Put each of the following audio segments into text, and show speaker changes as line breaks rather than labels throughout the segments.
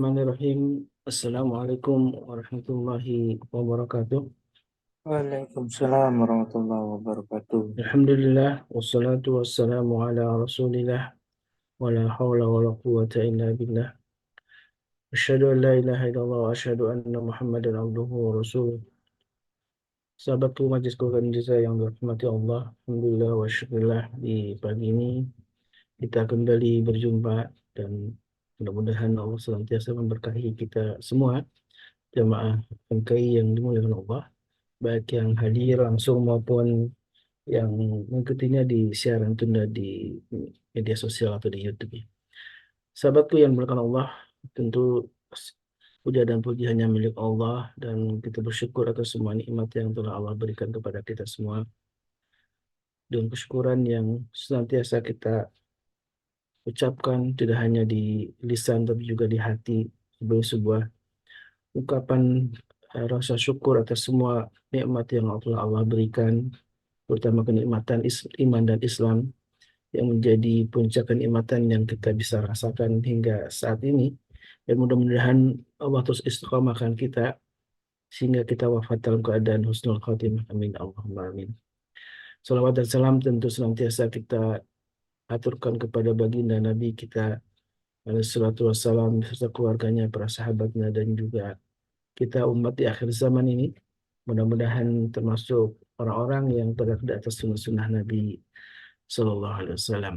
Bismillahirrahmanirrahim. Assalamualaikum warahmatullahi wabarakatuh.
Waalaikumsalam warahmatullahi wabarakatuh.
Alhamdulillah, wassalatu wassalamu ala rasulillah, wa la hawla wa la quwwata illa billah. Asyhadu an la ilaha illallah wa asyhadu anna Muhammadan abduhu wa rasuluh. Sahabatku majlisku kanjisa yang dirahmati Allah, Alhamdulillah wa syukurillah di pagi ini kita kembali berjumpa dan mudah-mudahan Allah senantiasa memberkahi kita semua, jamaah MKI yang dimuliakan Allah, baik yang hadir langsung maupun yang mengikutinya di siaran tunda di media sosial atau di YouTube. Sahabatku yang dimuliakan Allah, tentu puja dan puji hanya milik Allah dan kita bersyukur atas semua nikmat yang telah Allah berikan kepada kita semua. Dan kesyukuran yang senantiasa kita ucapkan tidak hanya di lisan tapi juga di hati sebagai sebuah ungkapan rasa syukur atas semua nikmat yang telah Allah berikan, terutama kenikmatan iman dan Islam yang menjadi puncak kenikmatan yang kita bisa rasakan hingga saat ini. Dan mudah-mudahan Allah terus istiqomahkan kita sehingga kita wafat dalam keadaan husnul khotimah. Amin. Allahumma amin. Salawat dan salam tentu senantiasa kita aturkan kepada baginda Nabi kita alaihi salatu wassalam beserta keluarganya, para sahabatnya dan juga kita umat di akhir zaman ini. Mudah-mudahan termasuk orang-orang yang berada di atas sunnah Nabi Sallallahu Alaihi Wasallam.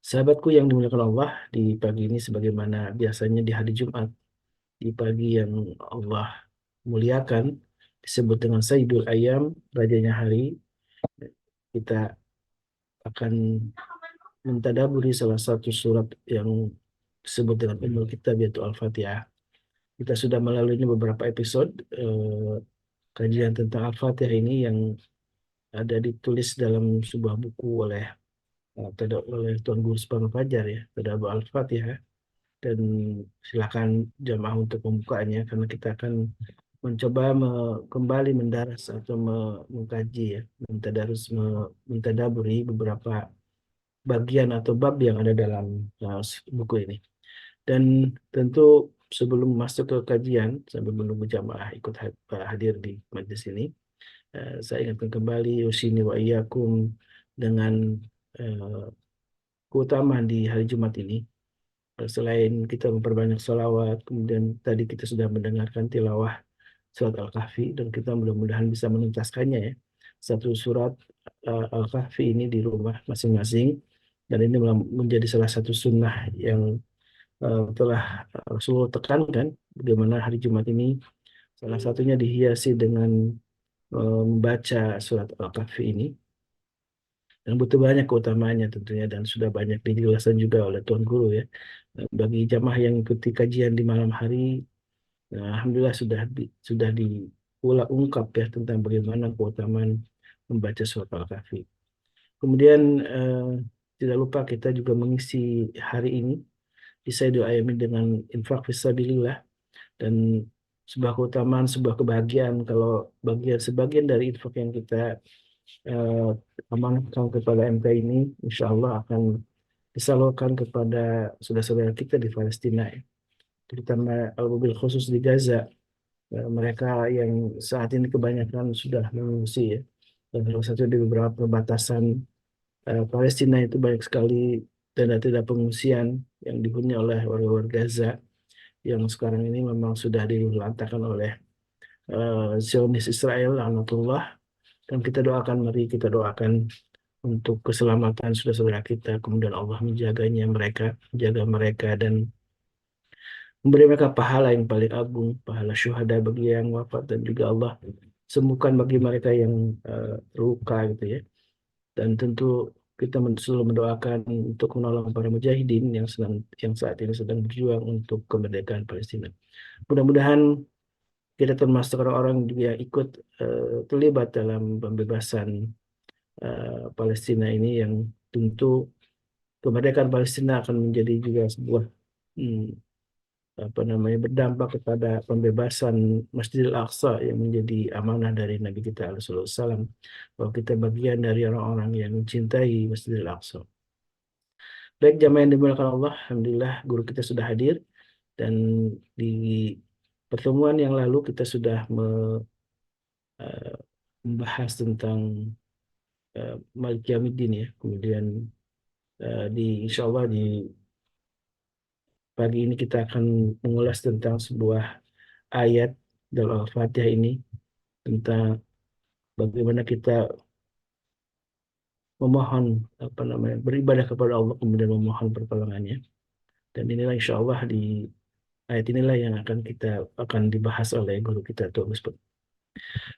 Sahabatku yang dimuliakan Allah, di pagi ini sebagaimana biasanya di hari Jumat, di pagi yang Allah muliakan, disebut dengan Sayyidul Ayyam, rajanya hari, kita akan mentadaburi salah satu surat yang disebut dengan Ummul Kitab, yaitu Al-Fatihah. Kita sudah melalui beberapa episode kajian tentang Al-Fatihah ini yang ada ditulis dalam sebuah buku oleh Tuan Guru Subhanu Fajar, ya, Tadabbur Al-Fatihah. Dan silakan jamaah untuk membukanya karena kita akan mencoba kembali mendaras atau mengkaji, ya, mentadaburi beberapa bagian atau bab yang ada dalam buku ini. Dan tentu sebelum masuk ke kajian, sambil menunggu jamaah ikut hadir di majelis ini, saya ingatkan kembali usini wa iyyakum dengan eh, keutamaan di hari Jumat ini. Selain kita memperbanyak sholawat, kemudian tadi kita sudah mendengarkan tilawah surat Al-Kahfi dan kita mudah-mudahan bisa menuntaskannya, ya. Satu surat Al-Kahfi ini di rumah masing-masing, dan ini menjadi salah satu sunnah yang telah Rasulullah tekankan, bagaimana hari Jumat ini salah satunya dihiasi dengan membaca surat Al-Kahfi ini. Dan butuh banyak keutamaannya tentunya, dan sudah banyak dijelaskan juga oleh Tuan Guru, ya. Bagi jamaah yang ikuti kajian di malam hari, alhamdulillah sudah ungkap, ya, tentang bagaimana keutamaan membaca surat Al-Kahfi. Kemudian tidak lupa kita juga mengisi hari ini di Sayyidul Ayami dengan infak fisabilillah, dan sebuah keutamaan, sebuah kebahagiaan kalau sebagian dari infak yang kita eh, amanahkan kepada MK ini, insya Allah akan disalurkan kepada saudara-saudara kita di Palestina, ya. Terutama mobil khusus di Gaza. Mereka yang saat ini kebanyakan sudah mengungsi, ya. Dan salah satu di beberapa perbatasan Palestina itu banyak sekali tenda-tenda pengungsian yang dihuni oleh warga Gaza yang sekarang ini memang sudah dilantahkan oleh Zionis Israel, laknatullah. Dan kita doakan, mari kita doakan untuk keselamatan saudara-saudara kita, kemudian Allah menjaga mereka dan memberi mereka pahala yang paling agung, pahala syuhada bagi yang wafat, dan juga Allah sembuhkan bagi mereka yang terluka, gitu, ya. Dan tentu kita selalu mendoakan untuk menolong para mujahidin yang saat ini sedang berjuang untuk kemerdekaan Palestina. Mudah-mudahan kita termasuk orang-orang juga yang ikut terlibat dalam pembebasan Palestina ini, yang tentu kemerdekaan Palestina akan menjadi juga sebuah hmm, berdampak kepada pembebasan Masjidil Aqsa yang menjadi amanah dari Nabi kita alaihi wasallam, bahwa kita bagian dari orang-orang yang mencintai Masjidil Aqsa. Baik jamaah yang dimuliakan Allah, alhamdulillah guru kita sudah hadir. Dan di pertemuan yang lalu kita sudah eh, membahas tentang Malik Yaumiddin ya. Kemudian insya Allah di pagi ini kita akan mengulas tentang sebuah ayat dalam Al-Fatihah ini tentang bagaimana kita memohon apa namanya beribadah kepada Allah kemudian memohon pertolongannya. Dan inilah insya Allah di ayat inilah yang akan dibahas oleh guru kita Tuh Ustaz.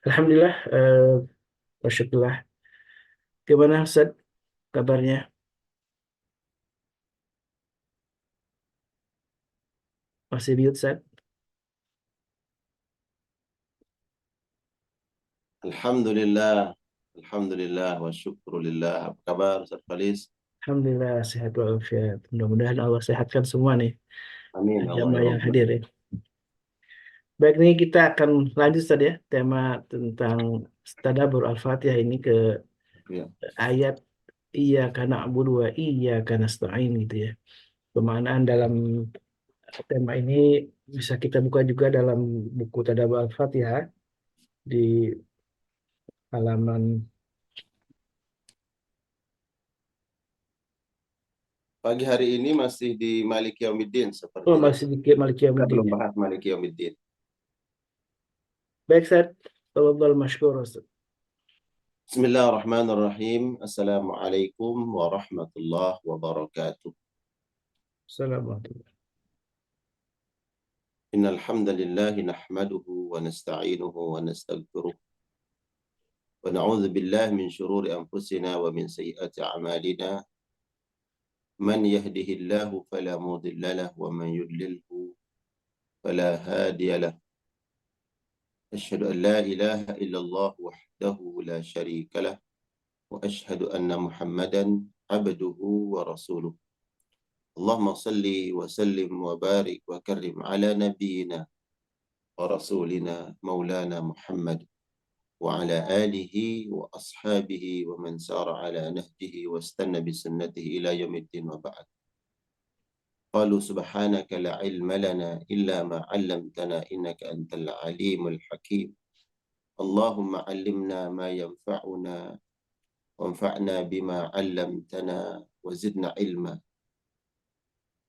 Alhamdulillah, masyaallah. Gimana Ustaz kabarnya? Masih di Ustaz?
Alhamdulillah, Alhamdulillah wa syukrulillah. Apa kabar Ustaz Falis?
Alhamdulillah sehat walafiat. Mudah-mudahan Allah sehatkan semua nih
Amin, Allah ya
jamaah yang
Rabbal.
hadir ya. Baik, nih kita akan lanjut tadi ya tema tentang Tadabbur Al-Fatihah ini ke
Ya.
ayat iya karena na'budu wa karena nasta'in gitu ya. Pemaknaan dalam tema ini bisa kita buka juga dalam buku Tadabbur Al-Fatihah di halaman
Pagi hari ini masih di Malik Yaumiddin sepertinya.
masih dikit Malik
Kita
Yaumiddin
belum
ya.
bahas Malik Yaumiddin.
Baik, Ustaz. Tafadhal mashkur, Ustaz.
Bismillahirrahmanirrahim. Assalamualaikum warahmatullahi wabarakatuh.
Assalamualaikum.
Innal hamdalillah nahmaduhu wa nasta'inuhu wa nastaghfiruh wa na'udzu billahi min shururi anfusina wa min sayyiati a'malina. Man yahdihillahu fala mudilla lahu wa man yudlilhu fala hadiya lahu. أشهد أن لا إله إلا الله وحده لا شريك له وأشهد أن محمدا عبده ورسوله. اللهم صل وسلم وبارك وكرم على نبينا ورسولنا مولانا محمد وعلى آله وأصحابه ومن سار على نهجه واستنى بسنته إلى يوم الدين وبعد. قالوا سبحانك لا علم لنا إلا ما علمتنا إنك أنت العليم الحكيم. اللهم علمنا ما ينفعنا وانفعنا بما علمتنا وزدنا علما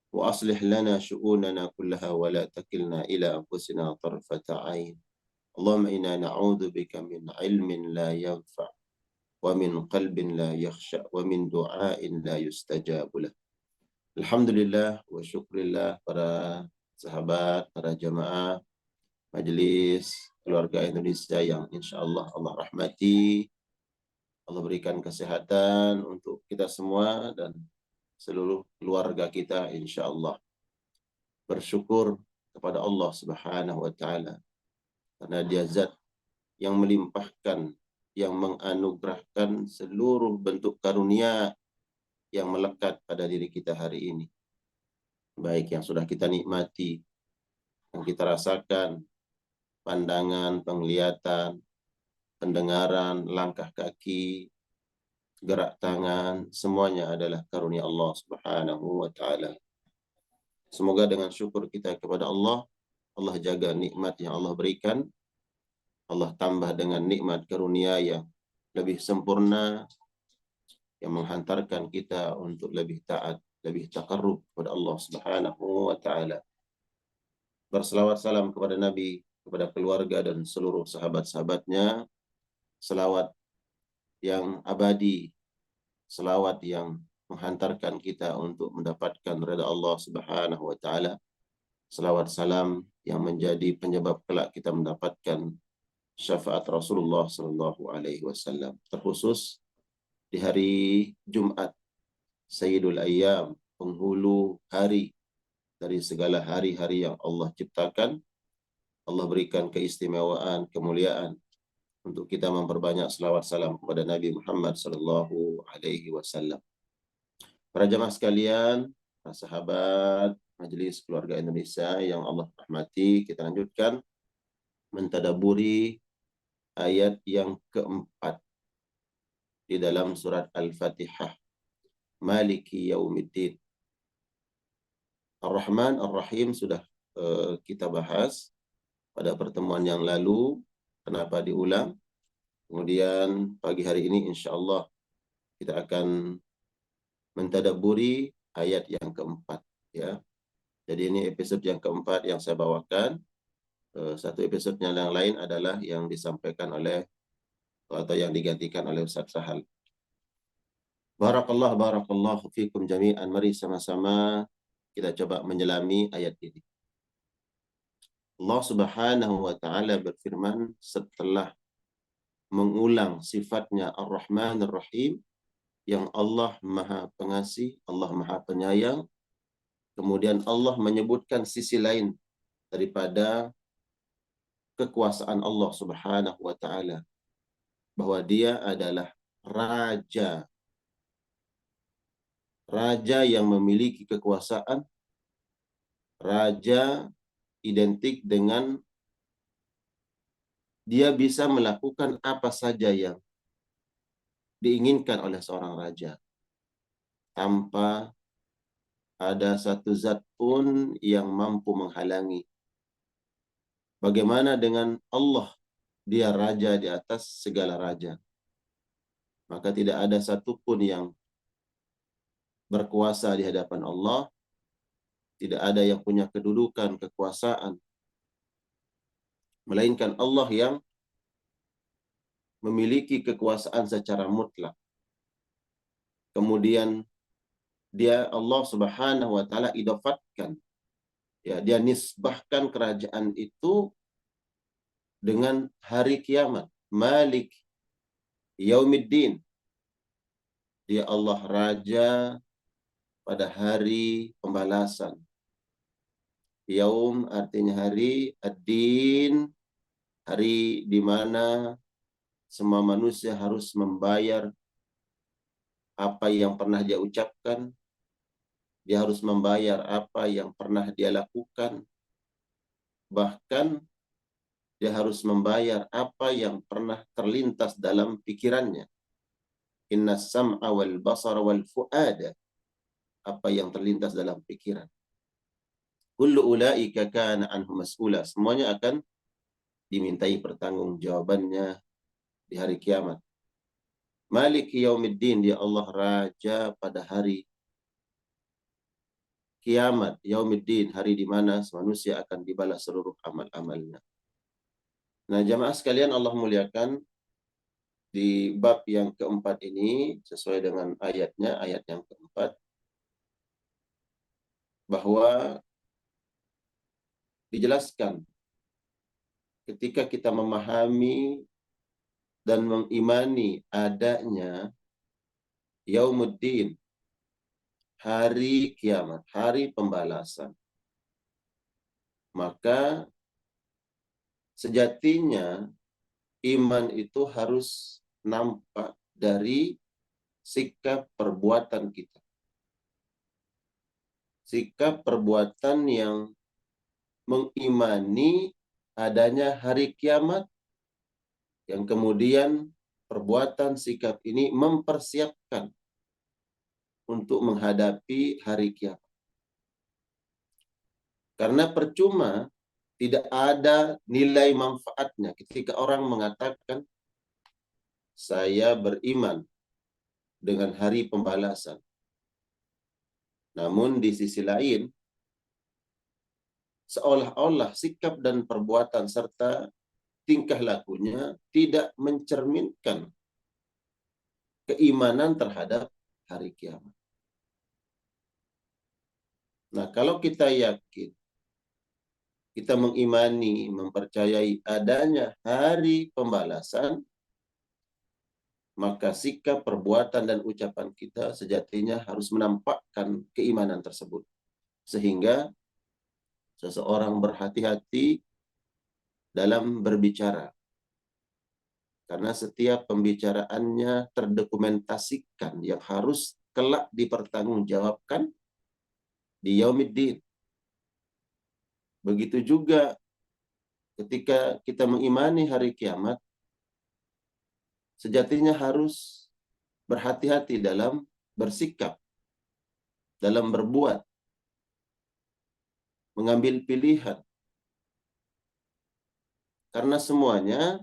وأصلح لنا شؤوننا كلها ولا تكلنا إلى أنفسنا طرفة عين. اللهم إنا نعوذ بك من علم لا ينفع ومن قلب لا يخشع ومن دعاء لا يستجاب له. Alhamdulillah wa syukurillah para sahabat, para jamaah majelis keluarga Indonesia yang insya Allah Allah rahmati, Allah berikan kesehatan untuk kita semua dan seluruh keluarga kita insya Allah. Bersyukur kepada Allah Subhanahu wa Ta'ala karena Dia zat yang melimpahkan, yang menganugerahkan seluruh bentuk karunia yang melekat pada diri kita hari ini. Baik yang sudah kita nikmati, yang kita rasakan, pandangan, penglihatan, pendengaran, langkah kaki, gerak tangan, semuanya adalah karunia Allah Subhanahu wa Ta'ala. Semoga dengan syukur kita kepada Allah, Allah jaga nikmat yang Allah berikan, Allah tambah dengan nikmat karunia yang lebih sempurna, yang menghantarkan kita untuk lebih taat, lebih taqarrub kepada Allah Subhanahu wa Ta'ala. Berselawat salam kepada Nabi, kepada keluarga dan seluruh sahabat-sahabatnya, selawat yang abadi, selawat yang menghantarkan kita untuk mendapatkan redha Allah Subhanahu wa Ta'ala, selawat salam yang menjadi penyebab kelak kita mendapatkan syafaat Rasulullah sallallahu alaihi wasallam, terkhusus di hari Jumat, Sayyidul Ayyam, penghulu hari dari segala hari-hari yang Allah ciptakan. Allah berikan keistimewaan, kemuliaan untuk kita memperbanyak selawat salam kepada Nabi Muhammad sallallahu alaihi wasallam. Para jamaah sekalian, para sahabat Majelis Keluarga Indonesia yang Allah rahmati, kita lanjutkan mentadaburi ayat yang keempat di dalam surat Al-Fatihah. Maliki Yaumiddin. Ar-Rahman Ar-Rahim sudah kita bahas pada pertemuan yang lalu. Kenapa diulang? Kemudian pagi hari ini insya Allah kita akan mentadabburi ayat yang keempat, ya. Jadi ini episode yang keempat yang saya bawakan. Satu episodenya yang lain adalah yang disampaikan oleh atau yang digantikan oleh Ustaz Sahal. Barakallahu fikum jami'an. Mari sama-sama kita coba menyelami ayat ini. Allah Subhanahu wa taala berfirman setelah mengulang sifatnya Ar-Rahman Ar-Rahim, yang Allah Maha Pengasih, Allah Maha Penyayang. Kemudian Allah menyebutkan sisi lain daripada kekuasaan Allah Subhanahu wa taala, bahwa Dia adalah raja. Raja yang memiliki kekuasaan, raja identik dengan dia bisa melakukan apa saja yang diinginkan oleh seorang raja, tanpa ada satu zat pun yang mampu menghalangi. Bagaimana dengan Allah? Dia raja di atas segala raja. Maka tidak ada satupun yang berkuasa di hadapan Allah. Tidak ada yang punya kedudukan, kekuasaan, melainkan Allah yang memiliki kekuasaan secara mutlak. Kemudian Allah Subhanahu wa taala idafatkan, ya, dia nisbahkan kerajaan itu dengan hari kiamat. Malik Yaumiddin. Dia Allah raja pada hari pembalasan. Yaum artinya hari, ad-din hari di mana semua manusia harus membayar apa yang pernah dia ucapkan. Dia harus membayar apa yang pernah dia lakukan. Bahkan dia harus membayar apa yang pernah terlintas dalam pikirannya. Inna sam'a wal basara wal fu'ada. Apa yang terlintas dalam pikiran. Kullu ulaika kana anhu mas'ula. Semuanya akan dimintai pertanggungjawabannya di hari kiamat. Maliki yaumiddin, dia Allah raja pada hari kiamat. Yaumiddin, hari di mana manusia akan dibalas seluruh amal-amalnya. Nah, jamaah sekalian Allah muliakan, di bab yang keempat ini, sesuai dengan ayatnya, ayat yang keempat, bahwa dijelaskan ketika kita memahami dan mengimani adanya Yaumuddin, hari kiamat, hari pembalasan, maka sejatinya iman itu harus nampak dari sikap perbuatan kita. Sikap perbuatan yang mengimani adanya hari kiamat, yang kemudian perbuatan sikap ini mempersiapkan untuk menghadapi hari kiamat. Karena percuma, tidak ada nilai manfaatnya ketika orang mengatakan, saya beriman dengan hari pembalasan. Namun di sisi lain, seolah-olah sikap dan perbuatan serta tingkah lakunya tidak mencerminkan keimanan terhadap hari kiamat. Nah, kalau kita yakin, kita mengimani, mempercayai adanya hari pembalasan, maka sikap, perbuatan, dan ucapan kita sejatinya harus menampakkan keimanan tersebut. Sehingga seseorang berhati-hati dalam berbicara. Karena setiap pembicaraannya terdokumentasikan yang harus kelak dipertanggungjawabkan di Yaumiddin. Begitu juga ketika kita mengimani hari kiamat, sejatinya harus berhati-hati dalam bersikap, dalam berbuat, mengambil pilihan. Karena semuanya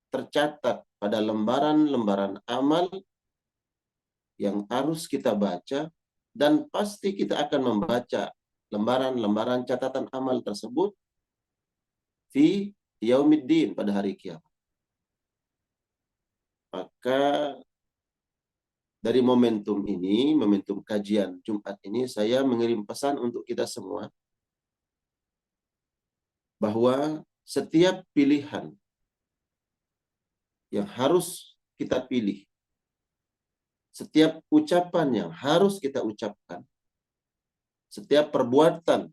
tercatat pada lembaran-lembaran amal yang harus kita baca, dan pasti kita akan membaca lembaran-lembaran catatan amal tersebut fi yaumiddin, pada hari kiamat. Maka dari momentum ini, momentum kajian Jumat ini, saya mengirim pesan untuk kita semua bahwa setiap pilihan yang harus kita pilih, setiap ucapan yang harus kita ucapkan, setiap perbuatan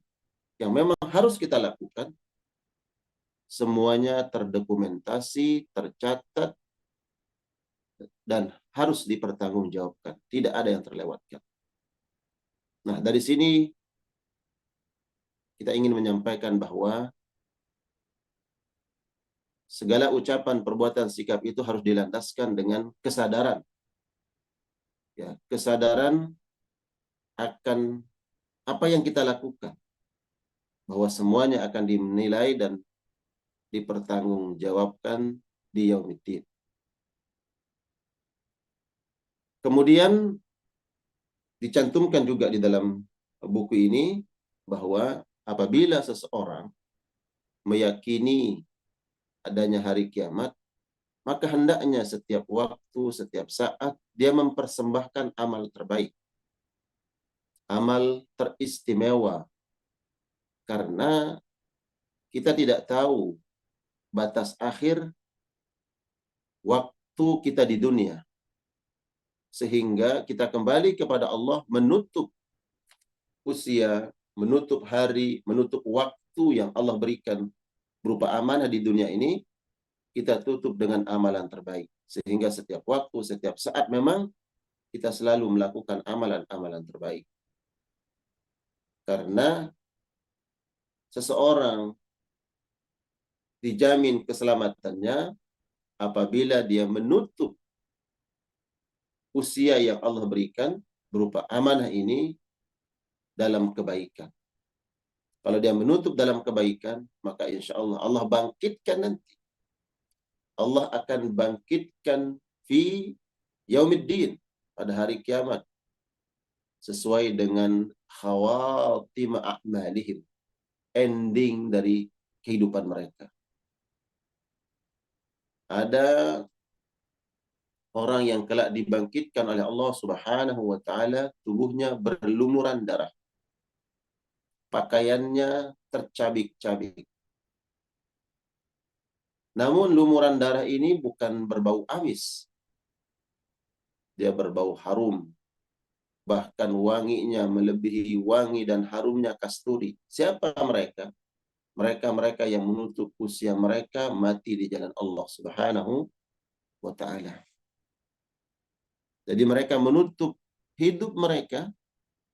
yang memang harus kita lakukan, semuanya terdokumentasi, tercatat, dan harus dipertanggungjawabkan. Tidak ada yang terlewatkan. Nah, dari sini kita ingin menyampaikan bahwa segala ucapan, perbuatan, sikap itu harus dilandaskan dengan kesadaran. Ya, kesadaran akan apa yang kita lakukan. Bahwa semuanya akan dinilai dan dipertanggungjawabkan di yaumiddin. Kemudian dicantumkan juga di dalam buku ini bahwa apabila seseorang meyakini adanya hari kiamat, maka hendaknya setiap waktu, setiap saat dia mempersembahkan amal terbaik, amal teristimewa, karena kita tidak tahu batas akhir waktu kita di dunia, sehingga kita kembali kepada Allah, menutup usia, menutup hari, menutup waktu yang Allah berikan berupa amanah di dunia ini, kita tutup dengan amalan terbaik. Sehingga setiap waktu, setiap saat memang kita selalu melakukan amalan-amalan terbaik. Karena seseorang dijamin keselamatannya apabila dia menutup usia yang Allah berikan berupa amanah ini dalam kebaikan. Kalau dia menutup dalam kebaikan, maka insya Allah Allah bangkitkan nanti. Allah akan bangkitkan fi yaumiddin, pada hari kiamat, sesuai dengan khawatim a'malihim, ending dari kehidupan mereka. Ada orang yang kelak dibangkitkan oleh Allah Subhanahu wa taala, tubuhnya berlumuran darah, pakaiannya tercabik-cabik. Namun lumuran darah ini bukan berbau amis. Dia berbau harum. Bahkan wanginya melebihi wangi dan harumnya kasturi. Siapa mereka? Mereka-mereka yang menutup usia mereka mati di jalan Allah Subhanahu wa taala. Jadi mereka menutup hidup mereka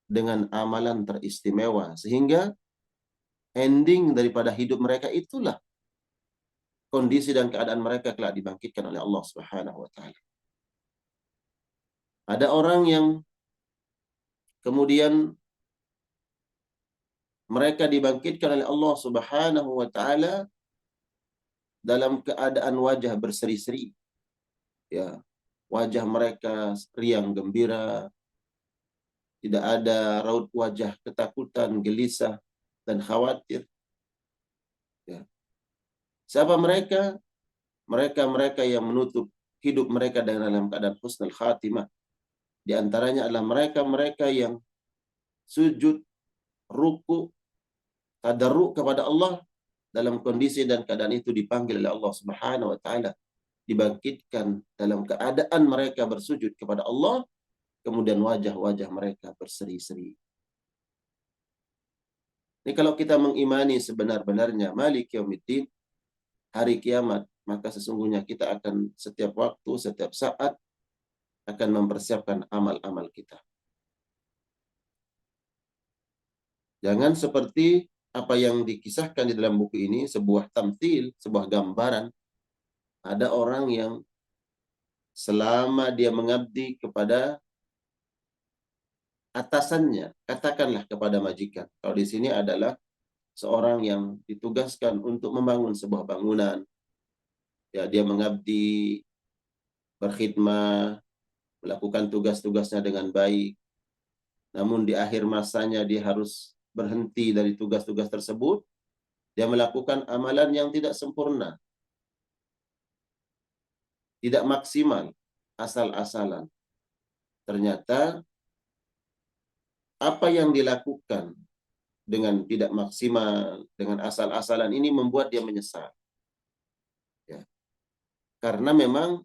dengan amalan teristimewa, sehingga ending daripada hidup mereka itulah kondisi dan keadaan mereka kelak dibangkitkan oleh Allah Subhanahu wa taala. Ada orang yang kemudian mereka dibangkitkan oleh Allah Subhanahu wa taala dalam keadaan wajah berseri-seri. Ya, wajah mereka riang gembira, tidak ada raut wajah ketakutan, gelisah, dan khawatir. Ya. Siapa mereka? Mereka-mereka yang menutup hidup mereka dalam keadaan husnul khatimah. Di antaranya adalah mereka-mereka yang sujud, ruku, tadarruk kepada Allah dalam kondisi dan keadaan itu dipanggil oleh Allah Subhanahu wa taala, dibangkitkan dalam keadaan mereka bersujud kepada Allah, kemudian wajah-wajah mereka berseri-seri. Ini kalau kita mengimani sebenar-benarnya Malik Yaumiddin, hari kiamat, maka sesungguhnya kita akan setiap waktu, setiap saat akan mempersiapkan amal-amal kita. Jangan seperti apa yang dikisahkan di dalam buku ini, sebuah tamthil, sebuah gambaran. Ada orang yang selama dia mengabdi kepada atasannya, katakanlah kepada majikan. Kalau di sini adalah seorang yang ditugaskan untuk membangun sebuah bangunan, ya dia mengabdi, berkhidmah, melakukan tugas-tugasnya dengan baik, namun di akhir masanya dia harus berhenti dari tugas-tugas tersebut, dia melakukan amalan yang tidak sempurna, tidak maksimal, asal-asalan. Ternyata apa yang dilakukan dengan tidak maksimal, dengan asal-asalan ini membuat dia menyesal. Ya. Karena memang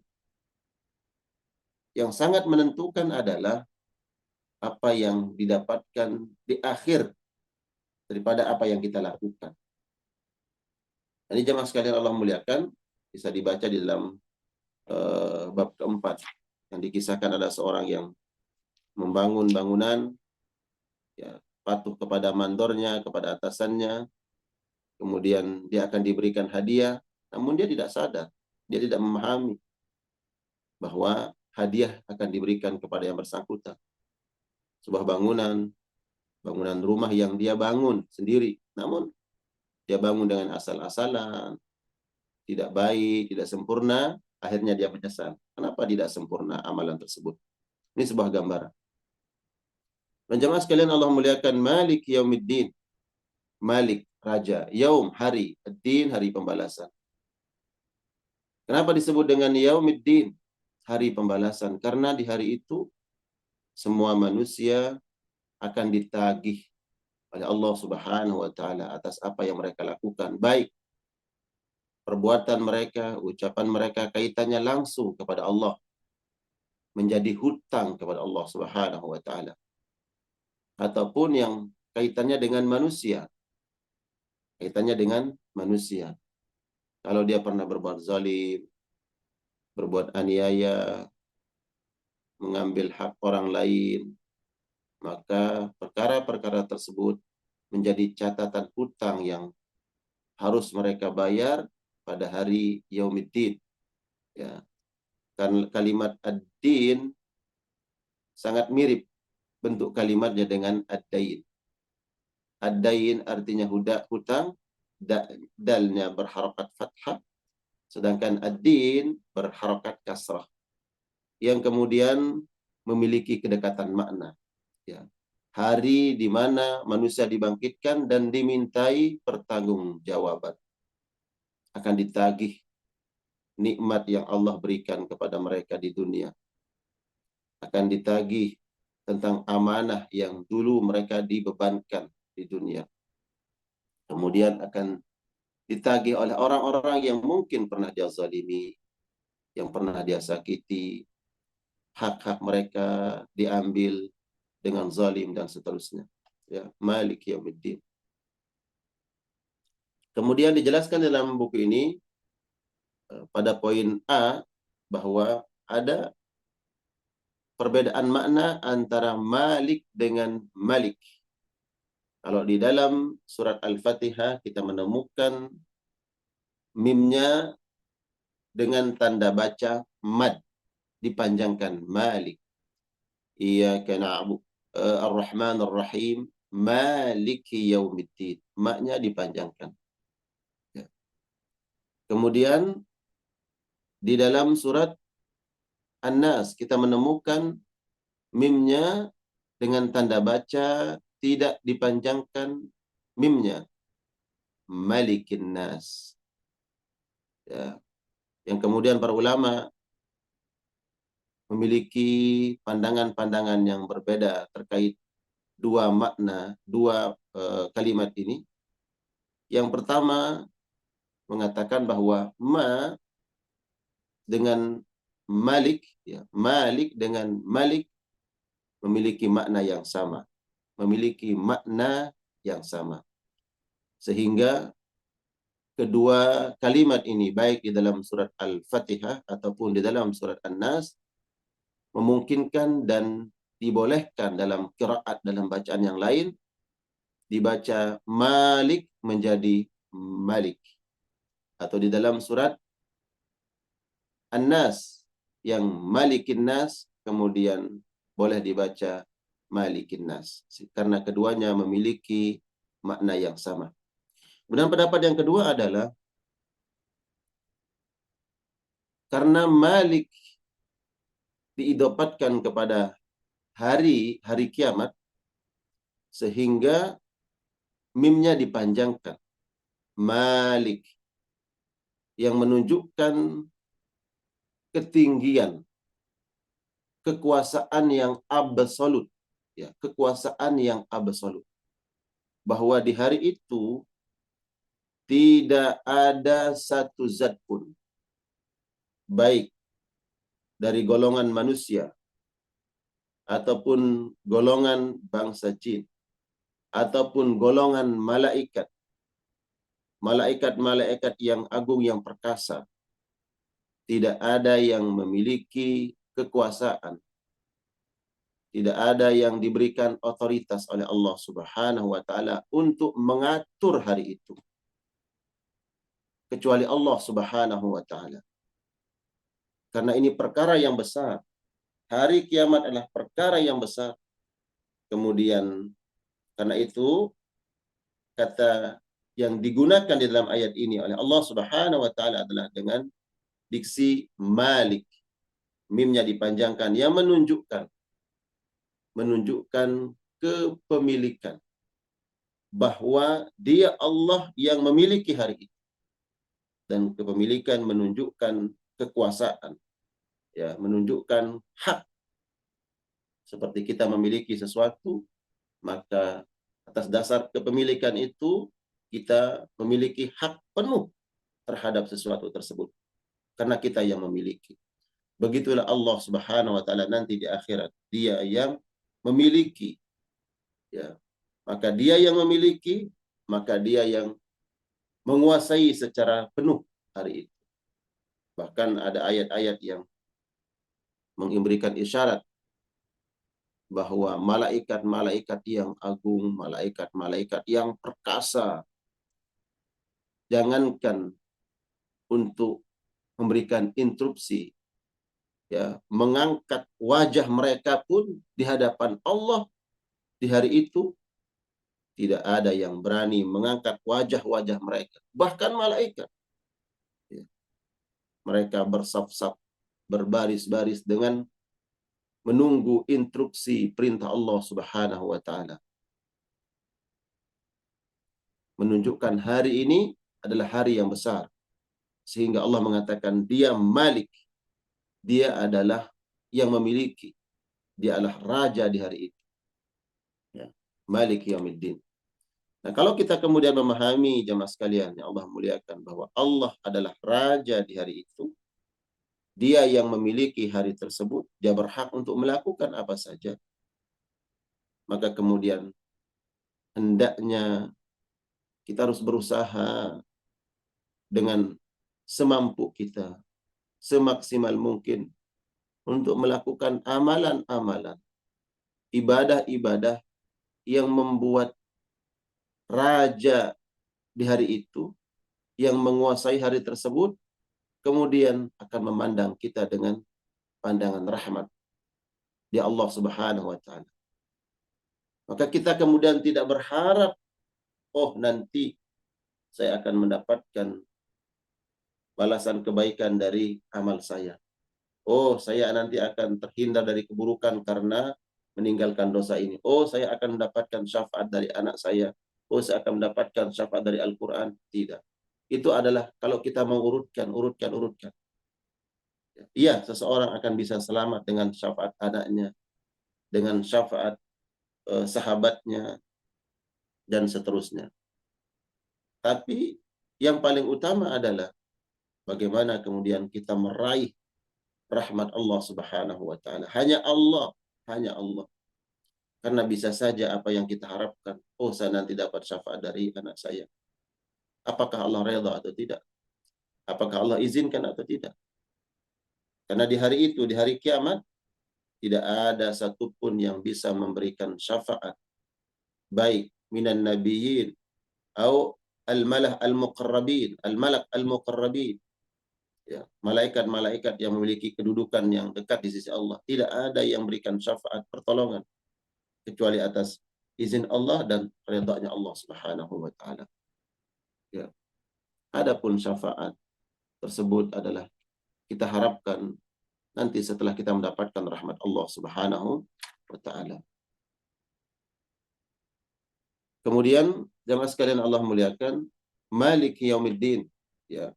yang sangat menentukan adalah apa yang didapatkan di akhir daripada apa yang kita lakukan. Ini jemaah sekalian Allah muliakan, bisa dibaca di dalam bab keempat, yang dikisahkan ada seorang yang membangun bangunan, ya, patuh kepada mandornya, kepada atasannya, kemudian dia akan diberikan hadiah, namun dia tidak sadar, dia tidak memahami bahwa hadiah akan diberikan kepada yang bersangkutan. Sebuah bangunan rumah yang dia bangun sendiri, namun dia bangun dengan asal-asalan, tidak baik, tidak sempurna, akhirnya dia menyesal. Kenapa tidak sempurna amalan tersebut? Ini sebuah gambaran. Dan jemaah sekalian Allah muliakan, Malik Yaumiddin. Malik, raja. Yaum, hari. Ad-din, hari pembalasan. Kenapa disebut dengan Yaumiddin? Hari pembalasan. Karena di hari itu, semua manusia akan ditagih oleh Allah Subhanahu wa Ta'ala atas apa yang mereka lakukan. Baik perbuatan mereka, ucapan mereka, kaitannya langsung kepada Allah, menjadi hutang kepada Allah Subhanahu wa Ta'ala, ataupun yang kaitannya dengan manusia, kalau dia pernah berbuat zalim, berbuat aniaya, mengambil hak orang lain, maka perkara-perkara tersebut menjadi catatan hutang yang harus mereka bayar pada hari Yaumiddin. Ya, kan kalimat ad-din sangat mirip bentuk kalimatnya dengan ad-dain. Ad-dain artinya hutang, dalnya berharakat fathah, sedangkan ad-din berharakat kasrah, yang kemudian memiliki kedekatan makna. Ya. Hari di mana manusia dibangkitkan dan dimintai pertanggungjawaban. Akan ditagih nikmat yang Allah berikan kepada mereka di dunia. Akan ditagih tentang amanah yang dulu mereka dibebankan di dunia. Kemudian akan ditagih oleh orang-orang yang mungkin pernah dia zalimi, yang pernah dia sakiti, hak-hak mereka diambil dengan zalim dan seterusnya. Ya, Malik Yaumiddin. Kemudian dijelaskan dalam buku ini pada poin A bahwa ada perbedaan makna antara Malik dengan Malik. Kalau di dalam surat Al-Fatihah kita menemukan mimnya dengan tanda baca mad, dipanjangkan, Malik. Iyyaka na'budu Ar-Rahman Ar-Rahim, Maliki Yaumiddin. Maknya dipanjangkan. Ya. Kemudian di dalam surat An-Nas kita menemukan mimnya dengan tanda baca tidak dipanjangkan mimnya, Malikin Nas. Ya. Yang kemudian para ulama memiliki pandangan-pandangan yang berbeda terkait dua makna, dua kalimat ini. Yang pertama mengatakan bahwa ma dengan Malik, ya, Malik dengan Malik memiliki makna yang sama, memiliki makna yang sama, sehingga kedua kalimat ini baik di dalam surat Al-Fatihah ataupun di dalam surat An-Nas memungkinkan dan dibolehkan dalam qiraat, dalam bacaan yang lain, dibaca Malik menjadi Malik. Atau di dalam surat An-Nas yang Malikin Nas kemudian boleh dibaca Malikin Nas, karena keduanya memiliki makna yang sama. Kemudian pendapat yang kedua adalah karena Malik diidopatkan kepada hari kiamat, sehingga mimnya dipanjangkan. Malik, yang menunjukkan ketinggian, kekuasaan yang absolut, ya, kekuasaan yang absolut. Bahwa di hari itu tidak ada satu zat pun, baik dari golongan manusia ataupun golongan bangsa jin ataupun golongan malaikat, malaikat-malaikat yang agung yang perkasa, tidak ada yang memiliki kekuasaan, tidak ada yang diberikan otoritas oleh Allah Subhanahu wa taala untuk mengatur hari itu kecuali Allah Subhanahu wa taala. Karena ini perkara yang besar. Hari kiamat adalah perkara yang besar. Kemudian karena itu kata yang digunakan di dalam ayat ini oleh Allah Subhanahu wa taala adalah dengan diksi Malik. Mimnya dipanjangkan yang menunjukkan kepemilikan, bahwa dia Allah yang memiliki hari itu. Dan kepemilikan menunjukkan kekuasaan, ya, menunjukkan hak. Seperti kita memiliki sesuatu, maka atas dasar kepemilikan itu kita memiliki hak penuh terhadap sesuatu tersebut karena kita yang memiliki. Begitulah Allah Subhanahu wa taala nanti di akhirat, dia yang memiliki, ya. Maka dia yang memiliki, maka dia yang menguasai secara penuh hari itu. Bahkan ada ayat-ayat yang memberikan isyarat bahwa malaikat-malaikat yang agung, malaikat-malaikat yang perkasa, jangankan untuk memberikan instruksi, ya, mengangkat wajah mereka pun di hadapan Allah di hari itu tidak ada yang berani mengangkat wajah-wajah mereka. Bahkan malaikat, ya, mereka bersaf-saf, berbaris-baris dengan menunggu instruksi perintah Allah Subhanahu wa taala. Menunjukkan hari ini adalah hari yang besar. Sehingga Allah mengatakan dia Malik. Dia adalah yang memiliki. Dia adalah raja di hari itu. Ya. Malik Yaumiddin. Nah, kalau kita kemudian memahami jemaah sekalian yang Allah muliakan bahwa Allah adalah raja di hari itu, dia yang memiliki hari tersebut, dia berhak untuk melakukan apa saja. Maka kemudian hendaknya kita harus berusaha dengan semampu kita, semaksimal mungkin untuk melakukan amalan-amalan, ibadah-ibadah yang membuat raja di hari itu, yang menguasai hari tersebut, kemudian akan memandang kita dengan pandangan rahmat di Allah Subhanahu wa taala. Maka kita kemudian tidak berharap, oh nanti saya akan mendapatkan balasan kebaikan dari amal saya. Oh, saya nanti akan terhindar dari keburukan karena meninggalkan dosa ini. Oh, saya akan mendapatkan syafaat dari anak saya. Oh, saya akan mendapatkan syafaat dari Al-Quran. Tidak. Itu adalah kalau kita mau urutkan. Iya, seseorang akan bisa selamat dengan syafaat anaknya, dengan syafaat sahabatnya, dan seterusnya. Tapi yang paling utama adalah bagaimana kemudian kita meraih rahmat Allah Subhanahu wa taala. Hanya Allah. Karena bisa saja apa yang kita harapkan, oh saya nanti dapat syafaat dari anak saya. Apakah Allah redha atau tidak? Apakah Allah izinkan atau tidak? Karena di hari itu, di hari kiamat, tidak ada satupun yang bisa memberikan syafaat, baik minan nabiyyin atau al-malak al-muqarrabin, ya, malaikat-malaikat yang memiliki kedudukan yang dekat di sisi Allah. Tidak ada yang berikan syafaat pertolongan kecuali atas izin Allah dan redanya Allah Subhanahu wa taala. Ya. Adapun syafaat tersebut adalah kita harapkan nanti setelah kita mendapatkan rahmat Allah Subhanahu wa taala. Kemudian jemaah sekalian Allah muliakan, Maliki Yaumiddin, ya.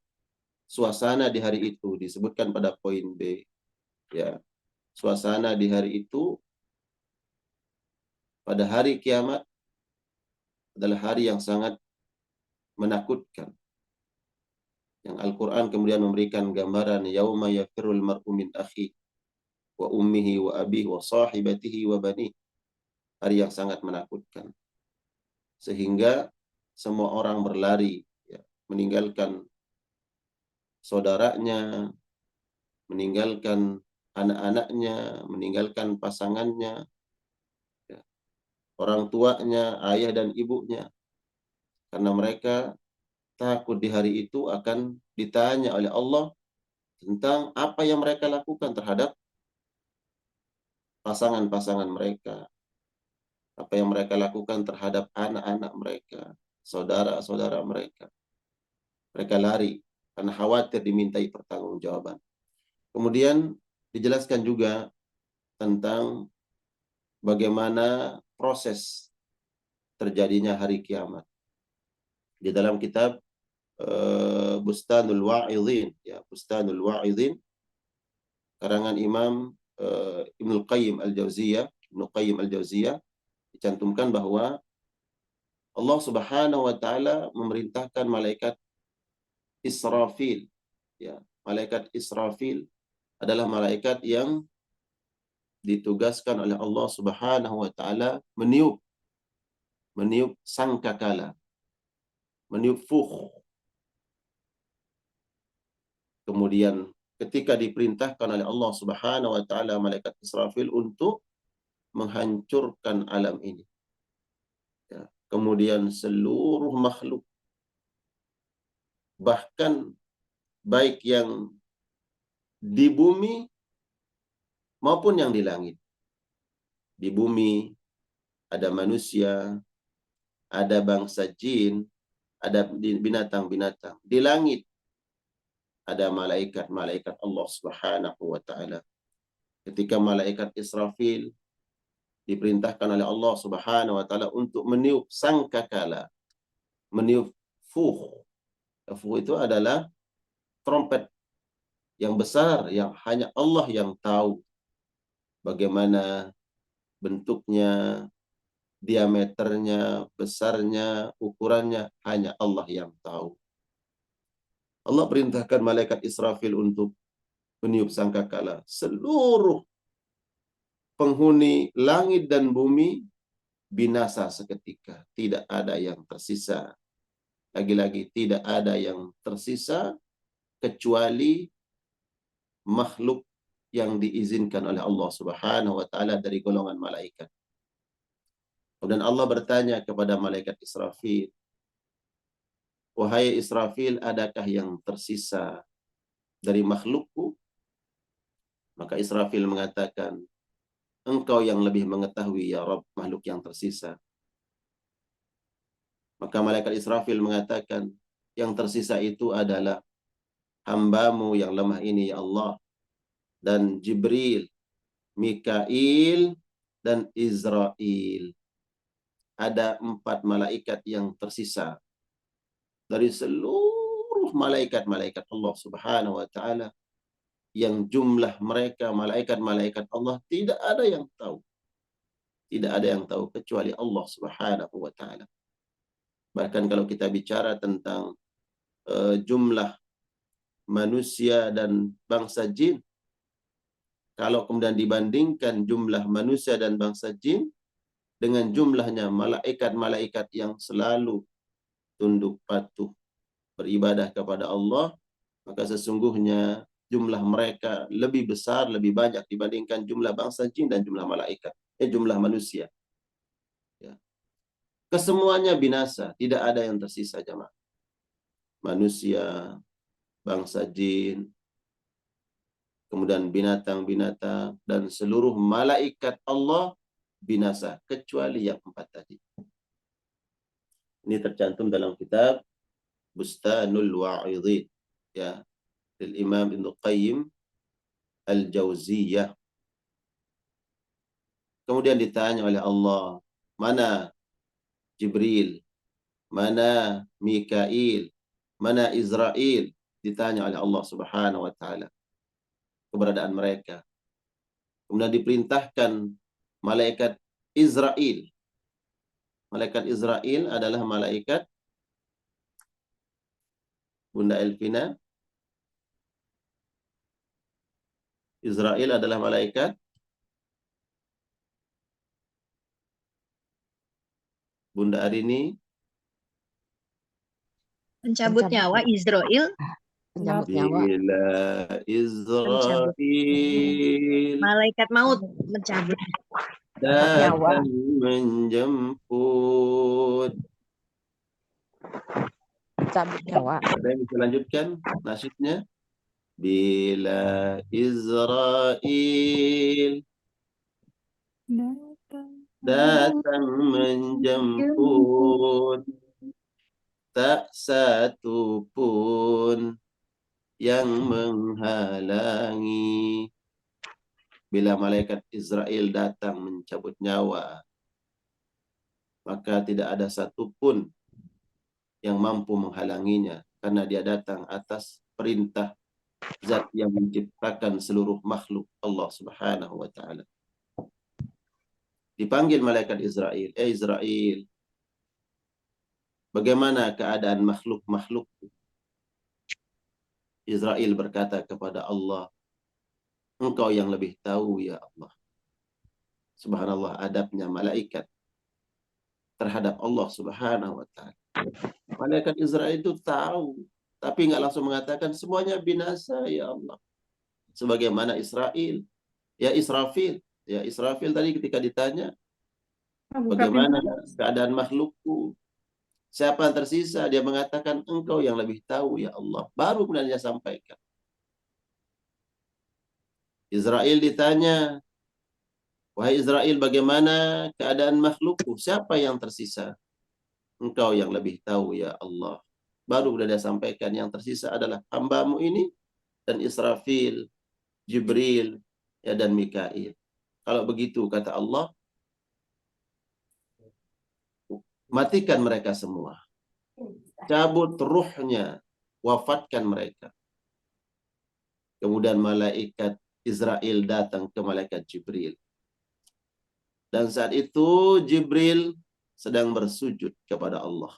Suasana di hari itu disebutkan pada poin B, ya. Suasana di hari itu pada hari kiamat adalah hari yang sangat menakutkan. Yang Al-Qur'an kemudian memberikan gambaran yauma yafirul mar'u min akhi wa ummihi wa abihi wa sahibatihi wa bani. Hari yang sangat menakutkan. Sehingga semua orang berlari, ya, meninggalkan saudaranya, meninggalkan anak-anaknya, meninggalkan pasangannya, ya, orang tuanya, ayah dan ibunya. Karena mereka takut di hari itu akan ditanya oleh Allah tentang apa yang mereka lakukan terhadap pasangan-pasangan mereka, apa yang mereka lakukan terhadap anak-anak mereka, saudara-saudara mereka. Mereka lari karena khawatir dimintai pertanggungjawaban. Kemudian dijelaskan juga tentang bagaimana proses terjadinya hari kiamat. Di dalam kitab Bustanul Wa'idhin, ya, Bustanul Wa'idhin, karangan Imam Ibnu Qayyim Al-Jauziyah, dicantumkan bahwa Allah Subhanahu wa taala memerintahkan malaikat Israfil, ya. Malaikat Israfil adalah malaikat yang ditugaskan oleh Allah Subhanahu wa taala meniup sangkakala, meniup fuh. Kemudian ketika diperintahkan oleh Allah Subhanahu wa taala malaikat Israfil untuk menghancurkan alam ini, ya. Kemudian seluruh makhluk, bahkan baik yang di bumi maupun yang di langit. Di bumi ada manusia, ada bangsa jin, ada binatang-binatang. Di langit ada malaikat-malaikat Allah Subhanahu wa taala. Ketika malaikat Israfil diperintahkan oleh Allah Subhanahu wa taala untuk meniup sangkakala, meniup fuh. Fuh itu adalah trompet yang besar yang hanya Allah yang tahu bagaimana bentuknya, diameternya, besarnya, ukurannya, hanya Allah yang tahu. Allah perintahkan malaikat Israfil untuk meniup sangkakala. Seluruh penghuni langit dan bumi binasa seketika. Tidak ada yang tersisa. Lagi-lagi tidak ada yang tersisa kecuali makhluk yang diizinkan oleh Allah Subhanahu wa taala dari golongan malaikat. Kemudian Allah bertanya kepada malaikat Israfil, "Wahai Israfil, adakah yang tersisa dari makhlukku?" Maka Israfil mengatakan, "Engkau yang lebih mengetahui ya Rabb makhluk yang tersisa." Maka malaikat Israfil mengatakan, "Yang tersisa itu adalah hambamu yang lemah ini ya Allah, dan Jibril, Mikail, dan Israel." Ada 4 malaikat yang tersisa dari seluruh malaikat-malaikat Allah Subhanahu wa taala, yang jumlah mereka malaikat-malaikat Allah tidak ada yang tahu. Tidak ada yang tahu kecuali Allah Subhanahu wa taala. Bahkan kalau kita bicara tentang jumlah manusia dan bangsa jin, kalau kemudian dibandingkan jumlah manusia dan bangsa jin dengan jumlahnya malaikat-malaikat yang selalu tunduk patuh beribadah kepada Allah, maka sesungguhnya jumlah mereka lebih besar, lebih banyak dibandingkan jumlah bangsa jin dan jumlah malaikat, jumlah manusia. Ya. Kesemuanya binasa, tidak ada yang tersisa jemaah. Manusia, bangsa jin, kemudian binatang-binatang, dan seluruh malaikat Allah binasa, kecuali yang 4 tadi. Ini tercantum dalam kitab Bustanul Wa'idhin, ya, del Imam Ibnu Qayyim Al-Jauziyah. Kemudian ditanya oleh Allah, mana Jibril, mana Mikail, mana Israel? Ditanya oleh Allah Subhanahu wa taala keberadaan mereka. Kemudian diperintahkan malaikat Israel. Malaikat Israel adalah malaikat Bunda Elvina. Israel adalah malaikat Bunda Arini.
Pencabut nyawa Israel.
Pencabut nyawa.
Bila Israel
Malaikat maut mencabut.
nyawa.
datang menjemput.
Pencabut nyawa.
Ada yang bisa lanjutkan nasyidnya? Bila Israel datang menjemput, tak satu pun yang menghalangi. Bila malaikat Israel datang mencabut nyawa, maka tidak ada satupun yang mampu menghalanginya, karena dia datang atas perintah Zat yang menciptakan seluruh makhluk, Allah Subhanahu wa taala. Dipanggil malaikat Israel, Israel, bagaimana keadaan makhluk-makhluk? Israel berkata kepada Allah, Engkau yang lebih tahu ya Allah. Subhanallah, adabnya malaikat terhadap Allah Subhanahu wa taala. Malaikat Israel itu tahu, tapi nggak langsung mengatakan semuanya binasa ya Allah. Sebagaimana Israel, ya Israfil. Ya Israfil tadi ketika ditanya, bagaimana keadaan makhlukku? Siapa yang tersisa? Dia mengatakan, Engkau yang lebih tahu ya Allah. Baru kemudian dia sampaikan. Israel ditanya, wahai Israel, bagaimana keadaan makhlukku? Siapa yang tersisa? Engkau yang lebih tahu ya Allah. Baru kemudian dia sampaikan, yang tersisa adalah hambamu ini dan Israfil, Jibril, ya, dan Mikail. Kalau begitu, kata Allah, matikan mereka semua. Cabut ruhnya, wafatkan mereka. Kemudian malaikat Israel datang ke malaikat Jibril. Dan saat itu Jibril sedang bersujud kepada Allah.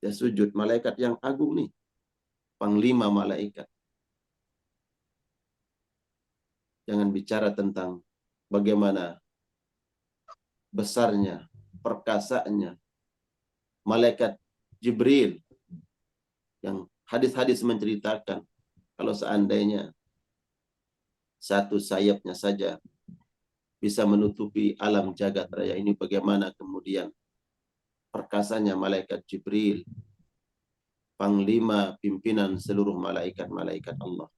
Dia sujud, malaikat yang agung nih, panglima malaikat. Jangan bicara tentang bagaimana besarnya, perkasanya malaikat Jibril, yang hadis-hadis menceritakan kalau seandainya satu sayapnya saja bisa menutupi alam jagat raya ini, bagaimana kemudian perkasanya malaikat Jibril, panglima pimpinan seluruh malaikat-malaikat Allah.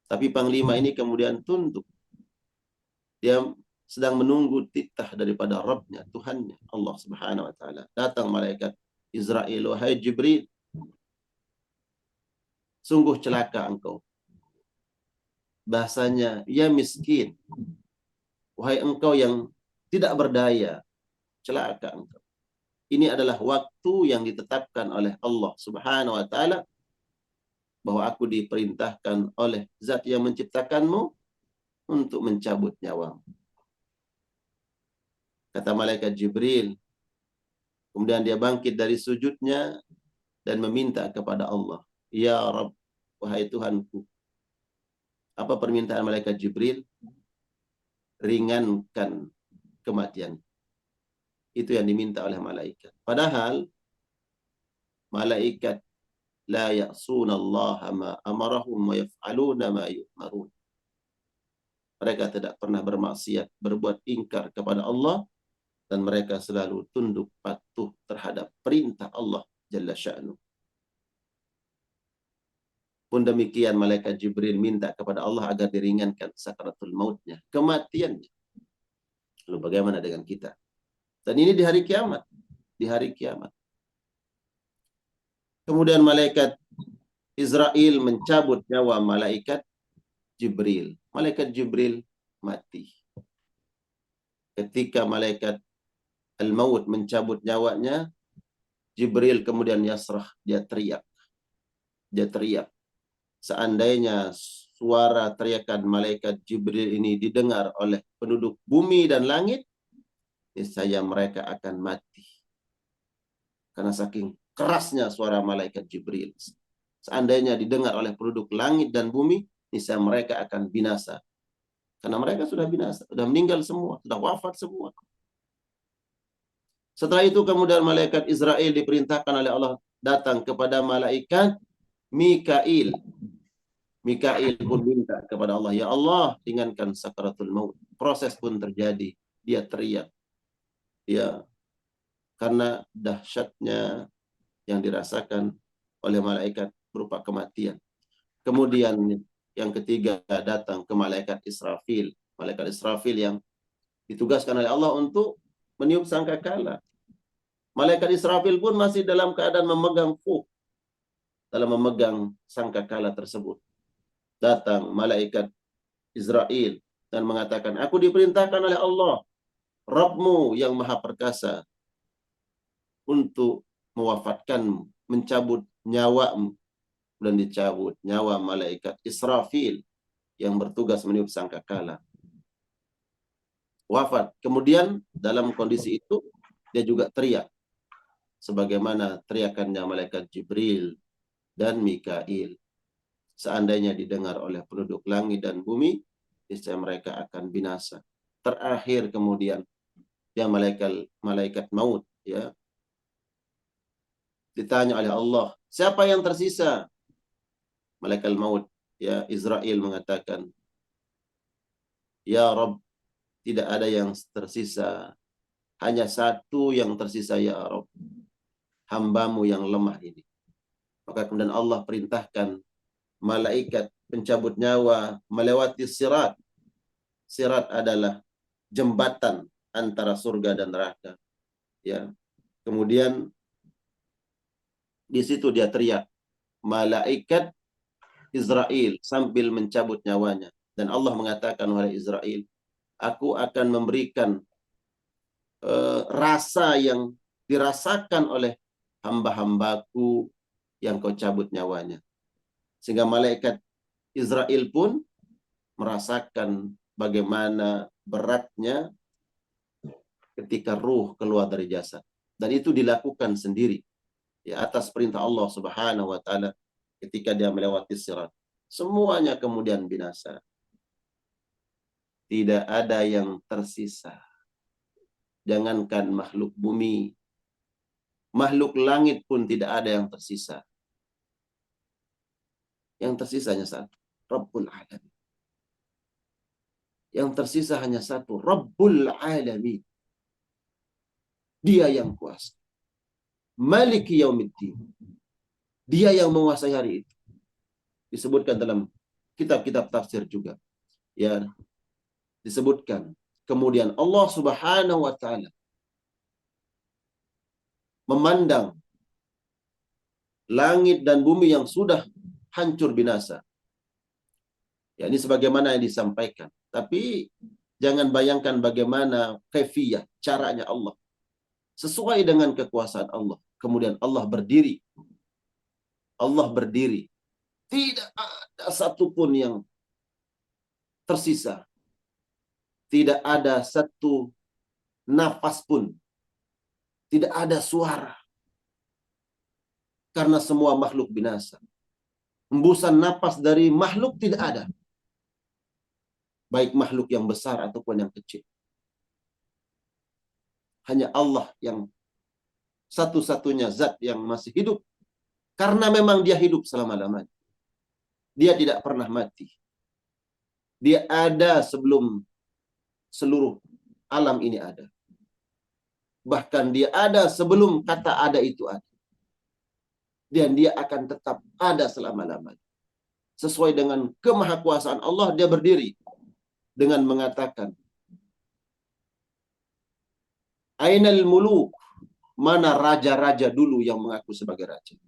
Tapi panglima ini kemudian tunduk. Dia sedang menunggu titah daripada Rabbnya, Tuhannya, Allah Subhanahu wa taala. Datang malaikat Israel, wahai Jibril, sungguh celaka engkau. Bahasanya, ya miskin, wahai engkau yang tidak berdaya, celaka engkau. Ini adalah waktu yang ditetapkan oleh Allah Subhanahu wa taala, bahwa aku diperintahkan oleh Zat yang menciptakanmu untuk mencabut nyawamu. Kata malaikat Jibril. Kemudian dia bangkit dari sujudnya dan meminta kepada Allah, ya Rabb, wahai Tuhanku. Apa permintaan malaikat Jibril? Ringankan kematian. Itu yang diminta oleh malaikat. Padahal malaikat la ya'sunallaha ma amarahum wa yaf'aluna ma yu'marun. Mereka tidak pernah bermaksiat, berbuat ingkar kepada Allah, dan mereka selalu tunduk patuh terhadap perintah Allah Jalla Sya'nu. Pun demikian malaikat Jibril minta kepada Allah agar diringankan sakaratul mautnya, kematiannya. Lalu bagaimana dengan kita? Dan ini di hari kiamat. Di hari kiamat. Kemudian malaikat Israel mencabut nyawa malaikat Jibril. Malaikat Jibril mati. Ketika malaikat Al-Maut mencabut nyawanya, Jibril kemudian yasrah, dia teriak. Dia teriak. Seandainya suara teriakan malaikat Jibril ini didengar oleh penduduk bumi dan langit, niscaya mereka akan mati. Karena saking kerasnya suara malaikat Jibril. Seandainya didengar oleh penduduk langit dan bumi, niscaya mereka akan binasa. Karena mereka sudah binasa, sudah meninggal semua, sudah wafat semua. Setelah itu kemudian malaikat Israel diperintahkan oleh Allah datang kepada malaikat Mikail. Mikail pun minta kepada Allah, ya Allah, ringankan sakaratul maut. Proses pun terjadi. Dia teriak. Ya, karena dahsyatnya yang dirasakan oleh malaikat berupa kematian. Kemudian yang ketiga datang ke malaikat Israfil. Malaikat Israfil yang ditugaskan oleh Allah untuk meniup sangkakala. Malaikat Israfil pun masih dalam keadaan memegang dalam memegang sangkakala tersebut. Datang malaikat Israel dan mengatakan, aku diperintahkan oleh Allah, Rabbmu yang maha perkasa, untuk mewafatkanmu, mencabut nyawamu. Dan dicabut nyawa malaikat Israfil yang bertugas meniup sangkakala. Wafat. Kemudian dalam kondisi itu, dia juga teriak. Sebagaimana teriakannya malaikat Jibril dan Mikail. Seandainya didengar oleh penduduk langit dan bumi, niscaya mereka akan binasa. Terakhir kemudian, ya malaikat maut, ya, ditanya oleh Allah, siapa yang tersisa? Malaikat maut, ya, Israel mengatakan, ya Rabb, tidak ada yang tersisa. Hanya satu yang tersisa, ya Rabb. Hambamu yang lemah ini. Maka kemudian Allah perintahkan malaikat pencabut nyawa melewati sirat. Sirat adalah jembatan antara surga dan neraka. Ya. Kemudian di situ dia teriak, malaikat Israel sambil mencabut nyawanya. Dan Allah mengatakan, wahai Israel, aku akan memberikan rasa yang dirasakan oleh hamba-hambaku yang kau cabut nyawanya. Sehingga malaikat Israel pun merasakan bagaimana beratnya ketika ruh keluar dari jasad. Dan itu dilakukan sendiri, ya, atas perintah Allah Subhanahu wa taala ketika dia melewati sirat. Semuanya kemudian binasa. Tidak ada yang tersisa. Jangankan makhluk bumi, makhluk langit pun tidak ada yang tersisa. Yang tersisa hanya satu, Rabbul Alamin. Yang tersisa hanya satu, Rabbul Alamin. Dia yang kuasa. Maliki Yaumiddin. Dia yang menguasai hari itu. Disebutkan dalam kitab-kitab tafsir juga. Ya, disebutkan. Kemudian Allah Subhanahu wa taala memandang langit dan bumi yang sudah hancur binasa. Ya, ini sebagaimana yang disampaikan. Tapi jangan bayangkan bagaimana kaifiyah, caranya Allah. Sesuai dengan kekuasaan Allah. Kemudian Allah berdiri. Allah berdiri. Tidak ada satupun yang tersisa. Tidak ada satu nafas pun. Tidak ada suara. Karena semua makhluk binasa. Hembusan napas dari makhluk tidak ada. Baik makhluk yang besar ataupun yang kecil. Hanya Allah yang satu-satunya zat yang masih hidup. Karena memang dia hidup selama-lamanya. Dia tidak pernah mati. Dia ada sebelum seluruh alam ini ada. Bahkan dia ada sebelum kata ada itu ada. Dan dia akan tetap ada selama-lamanya. Sesuai dengan kemahakuasaan Allah, dia berdiri dengan mengatakan, Ainal muluk, mana raja-raja dulu yang mengaku sebagai raja.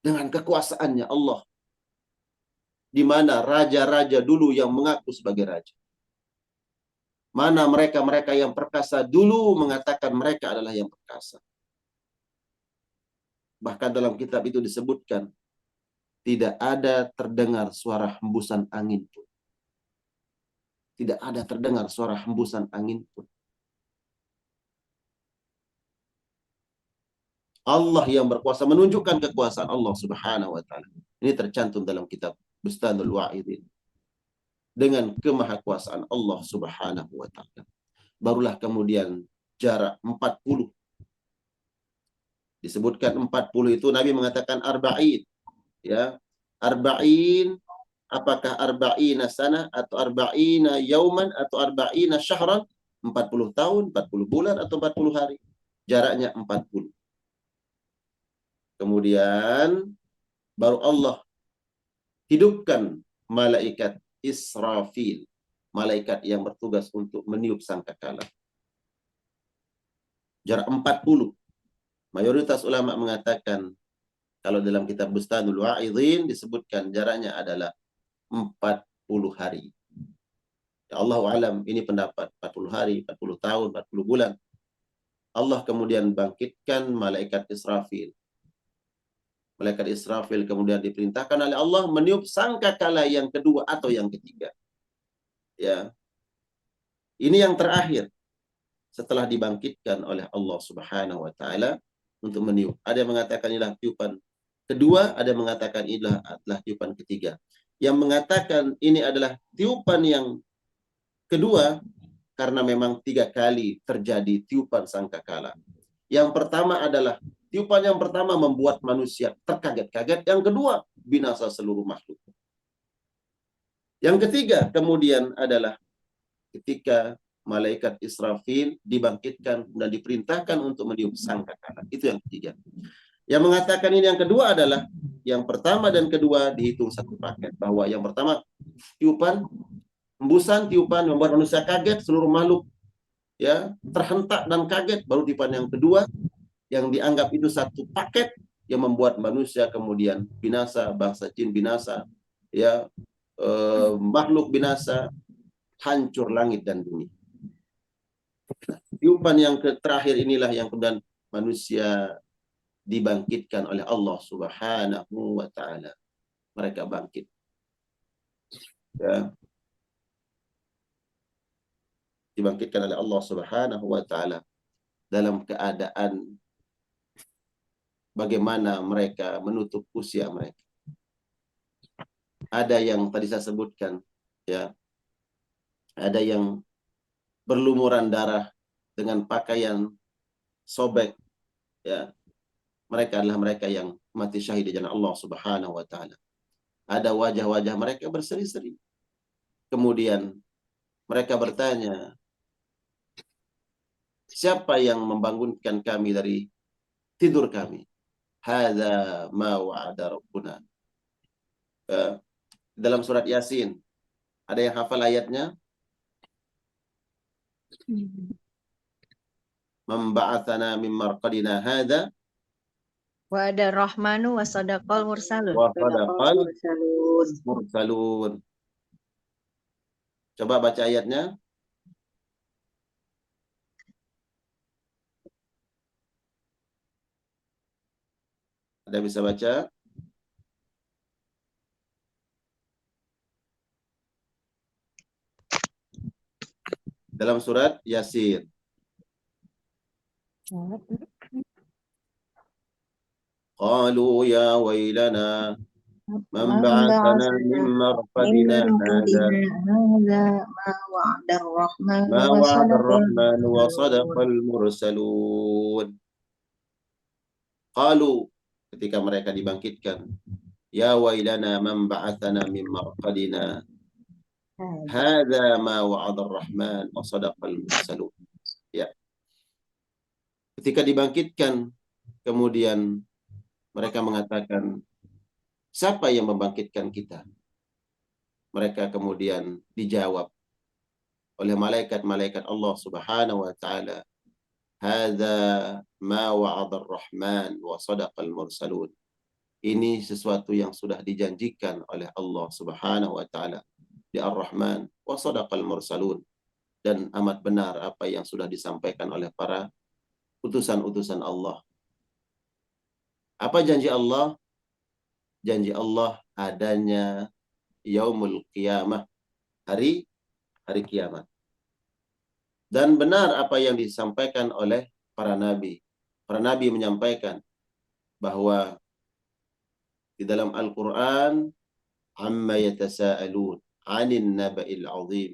dengan kekuasaannya Allah, di mana raja-raja dulu yang mengaku sebagai raja. Mana mereka-mereka yang perkasa dulu mengatakan mereka adalah yang perkasa. Bahkan dalam kitab itu disebutkan, tidak ada terdengar suara hembusan angin pun. Tidak ada terdengar suara hembusan angin pun. Allah yang berkuasa, menunjukkan kekuasaan Allah Subhanahu wa taala. Ini tercantum dalam kitab Bustanul Wa'idin. Dengan kemahakuasaan Allah Subhanahu wa taala. Barulah kemudian jarak 40. Disebutkan 40 itu Nabi mengatakan arba'in, ya. Arba'in, apakah arba'ina sana atau arba'ina yauman atau arba'ina syahran? 40 tahun, 40 bulan atau 40 hari. Jaraknya 40. Kemudian baru Allah hidupkan malaikat Israfil, malaikat yang bertugas untuk meniup sangkakala. Jarak 40. Mayoritas ulama mengatakan, kalau dalam kitab Bustanul Wa'idhin disebutkan jaraknya adalah 40 hari. Ya Allah alam, ini pendapat 40 hari, 40 tahun, 40 bulan. Allah kemudian bangkitkan malaikat Israfil. Malaikat Israfil kemudian diperintahkan oleh Allah meniup sangkakala yang kedua atau yang ketiga. Ya. Ini yang terakhir setelah dibangkitkan oleh Allah Subhanahu wa taala untuk meniup. Ada yang mengatakan inilah tiupan kedua, ada yang mengatakan inilah adalah tiupan ketiga. Yang mengatakan ini adalah tiupan yang kedua karena memang 3 kali terjadi tiupan sangkakala. Yang pertama adalah tiupan yang pertama membuat manusia terkaget-kaget. Yang kedua, binasa seluruh makhluk. Yang ketiga kemudian adalah ketika malaikat Israfil dibangkitkan dan diperintahkan untuk meniup sangkakala. Itu yang ketiga. Yang mengatakan ini yang kedua adalah yang pertama dan kedua dihitung satu paket. Bahwa yang pertama tiupan, hembusan tiupan membuat manusia kaget, seluruh makhluk ya terhentak dan kaget. Baru tiupan yang kedua yang dianggap itu satu paket yang membuat manusia kemudian binasa, bangsa jin binasa, ya makhluk binasa, hancur langit dan bumi. Nah, tiupan yang terakhir inilah yang kemudian manusia dibangkitkan oleh Allah Subhanahu wa taala. Mereka bangkit. Ya. Dibangkitkan oleh Allah Subhanahu wa taala dalam keadaan bagaimana mereka menutup usia mereka. Ada yang tadi saya sebutkan, ya. Ada yang berlumuran darah dengan pakaian sobek, ya. Mereka adalah mereka yang mati syahid di jalan Allah Subhanahu wa taala. Ada wajah-wajah mereka berseri-seri. Kemudian mereka bertanya, siapa yang membangunkan kami dari tidur kami? Hadza ma wa'ada rabbuna. Dalam surat Yasin. Ada yang hafal ayatnya? Memba'atsana min marqadina hadza
Wa ada rahmanu wa sadaqal mursalun.
wa sadaqal mursalun. Coba baca ayatnya. Ada bisa baca? Dalam surat Yasin. Qalu ya wailana man ba'athana min marqadina hadza ma wa'ada ar-rahman wa sadaqal mursalun. Qalu, ketika mereka dibangkitkan, ya wailana man ba'athana min marqadina hadza ma wa'ada ar-rahman wa sadaqal mursalun. Ya. Ketika dibangkitkan, kemudian mereka mengatakan, siapa yang membangkitkan kita? Mereka kemudian dijawab oleh malaikat-malaikat Allah Subhanahu wa taala, hadza ma wa'ada ar-rahman wa sadaqal mursalun. ini sesuatu yang sudah dijanjikan oleh Allah Subhanahu wa taala di Ar-Rahman wa sadaqal mursalun, dan amat benar apa yang sudah disampaikan oleh para utusan-utusan Allah. Apa janji Allah? Janji Allah adanya yaumul qiyamah, hari kiamat. Dan benar apa yang disampaikan oleh para nabi. Para nabi menyampaikan bahwa di dalam Al-Quran, amma yatasa'alun 'anil naba'il 'azim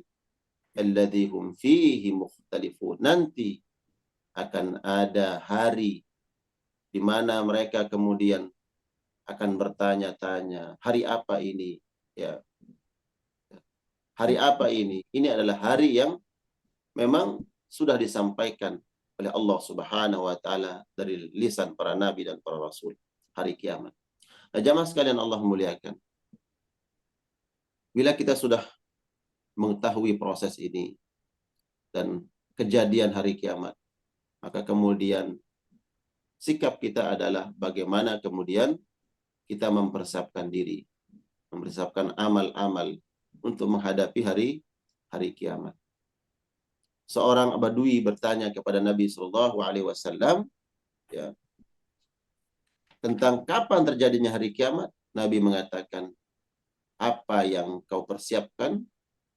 alladzi hum fihi mukhtalifun. Nanti akan ada hari di mana mereka kemudian akan bertanya-tanya, hari apa ini? Ya, hari apa ini? Ini adalah hari yang memang sudah disampaikan oleh Allah Subhanahu wa taala dari lisan para nabi dan para rasul, hari kiamat. Nah, jamaah sekalian Allah muliakan. Bila kita sudah mengetahui proses ini dan kejadian hari kiamat, maka kemudian sikap kita adalah bagaimana kemudian kita mempersiapkan diri, mempersiapkan amal-amal untuk menghadapi hari kiamat. Seorang Badui bertanya kepada Nabi Shallallahu Alaihi Wasallam, ya, tentang kapan terjadinya hari kiamat. Nabi mengatakan, apa yang kau persiapkan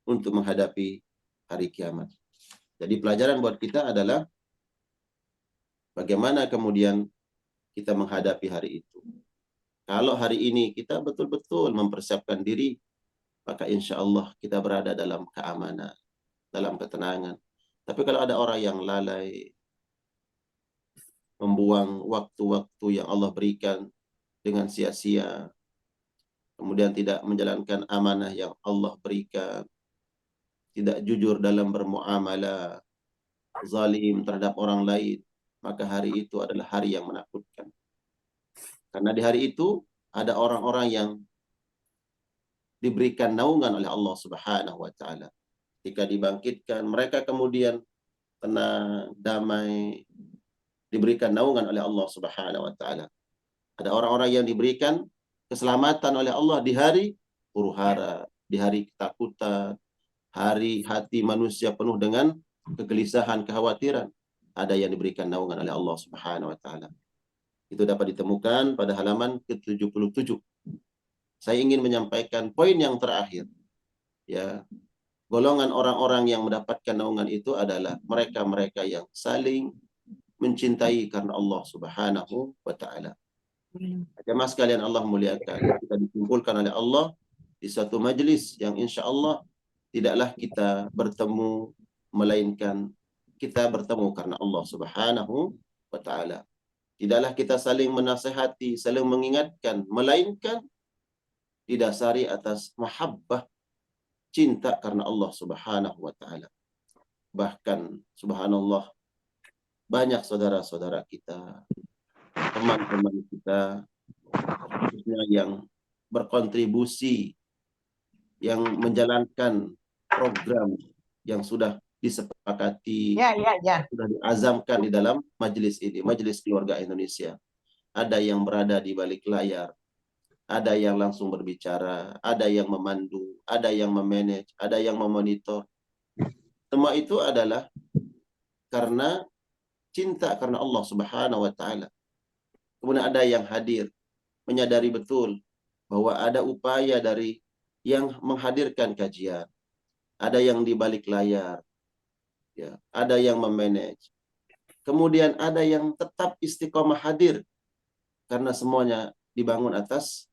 untuk menghadapi hari kiamat. Jadi pelajaran buat kita adalah bagaimana kemudian kita menghadapi hari itu. Kalau hari ini kita betul-betul mempersiapkan diri, maka insya Allah kita berada dalam keamanan, dalam ketenangan. Tapi kalau ada orang yang lalai, membuang waktu-waktu yang Allah berikan dengan sia-sia, kemudian tidak menjalankan amanah yang Allah berikan, tidak jujur dalam bermuamalah, zalim terhadap orang lain, maka hari itu adalah hari yang menakutkan. Karena di hari itu ada orang-orang yang diberikan naungan oleh Allah Subhanahu wa taala. Ketika dibangkitkan, mereka kemudian tenang, damai, diberikan naungan oleh Allah Subhanahu wa taala. Ada orang-orang yang diberikan keselamatan oleh Allah di hari huru-hara, di hari ketakutan, hari hati manusia penuh dengan kegelisahan, kekhawatiran. Ada yang diberikan naungan oleh Allah Subhanahu wa taala. Itu dapat ditemukan pada halaman ke-77. Saya ingin menyampaikan poin yang terakhir. Ya, golongan orang-orang yang mendapatkan naungan itu adalah mereka-mereka yang saling mencintai karena Allah Subhanahu wa taala. Jemaah sekalian Allah muliakan, kita dikumpulkan oleh Allah di suatu majelis yang insya Allah tidaklah kita bertemu melainkan kita bertemu karena Allah Subhanahu wa taala. Tidaklah kita saling menasihati, saling mengingatkan, melainkan didasari atas mahabbah, cinta karena Allah Subhanahu wa taala. Bahkan subhanallah, banyak saudara-saudara kita, teman-teman kita khususnya yang berkontribusi, yang menjalankan program yang sudah disepakati, sudah diazamkan di dalam majelis ini, Majelis Keluarga Indonesia. Ada yang berada di balik layar, ada yang langsung berbicara, ada yang memandu, ada yang memanage, ada yang memonitor. Semua itu adalah karena cinta karena Allah Subhanahu wa taala. Kemudian ada yang hadir menyadari betul bahwa ada upaya dari yang menghadirkan kajian, ada yang di balik layar, ya, ada yang memanage. Kemudian ada yang tetap istiqomah hadir karena semuanya dibangun atas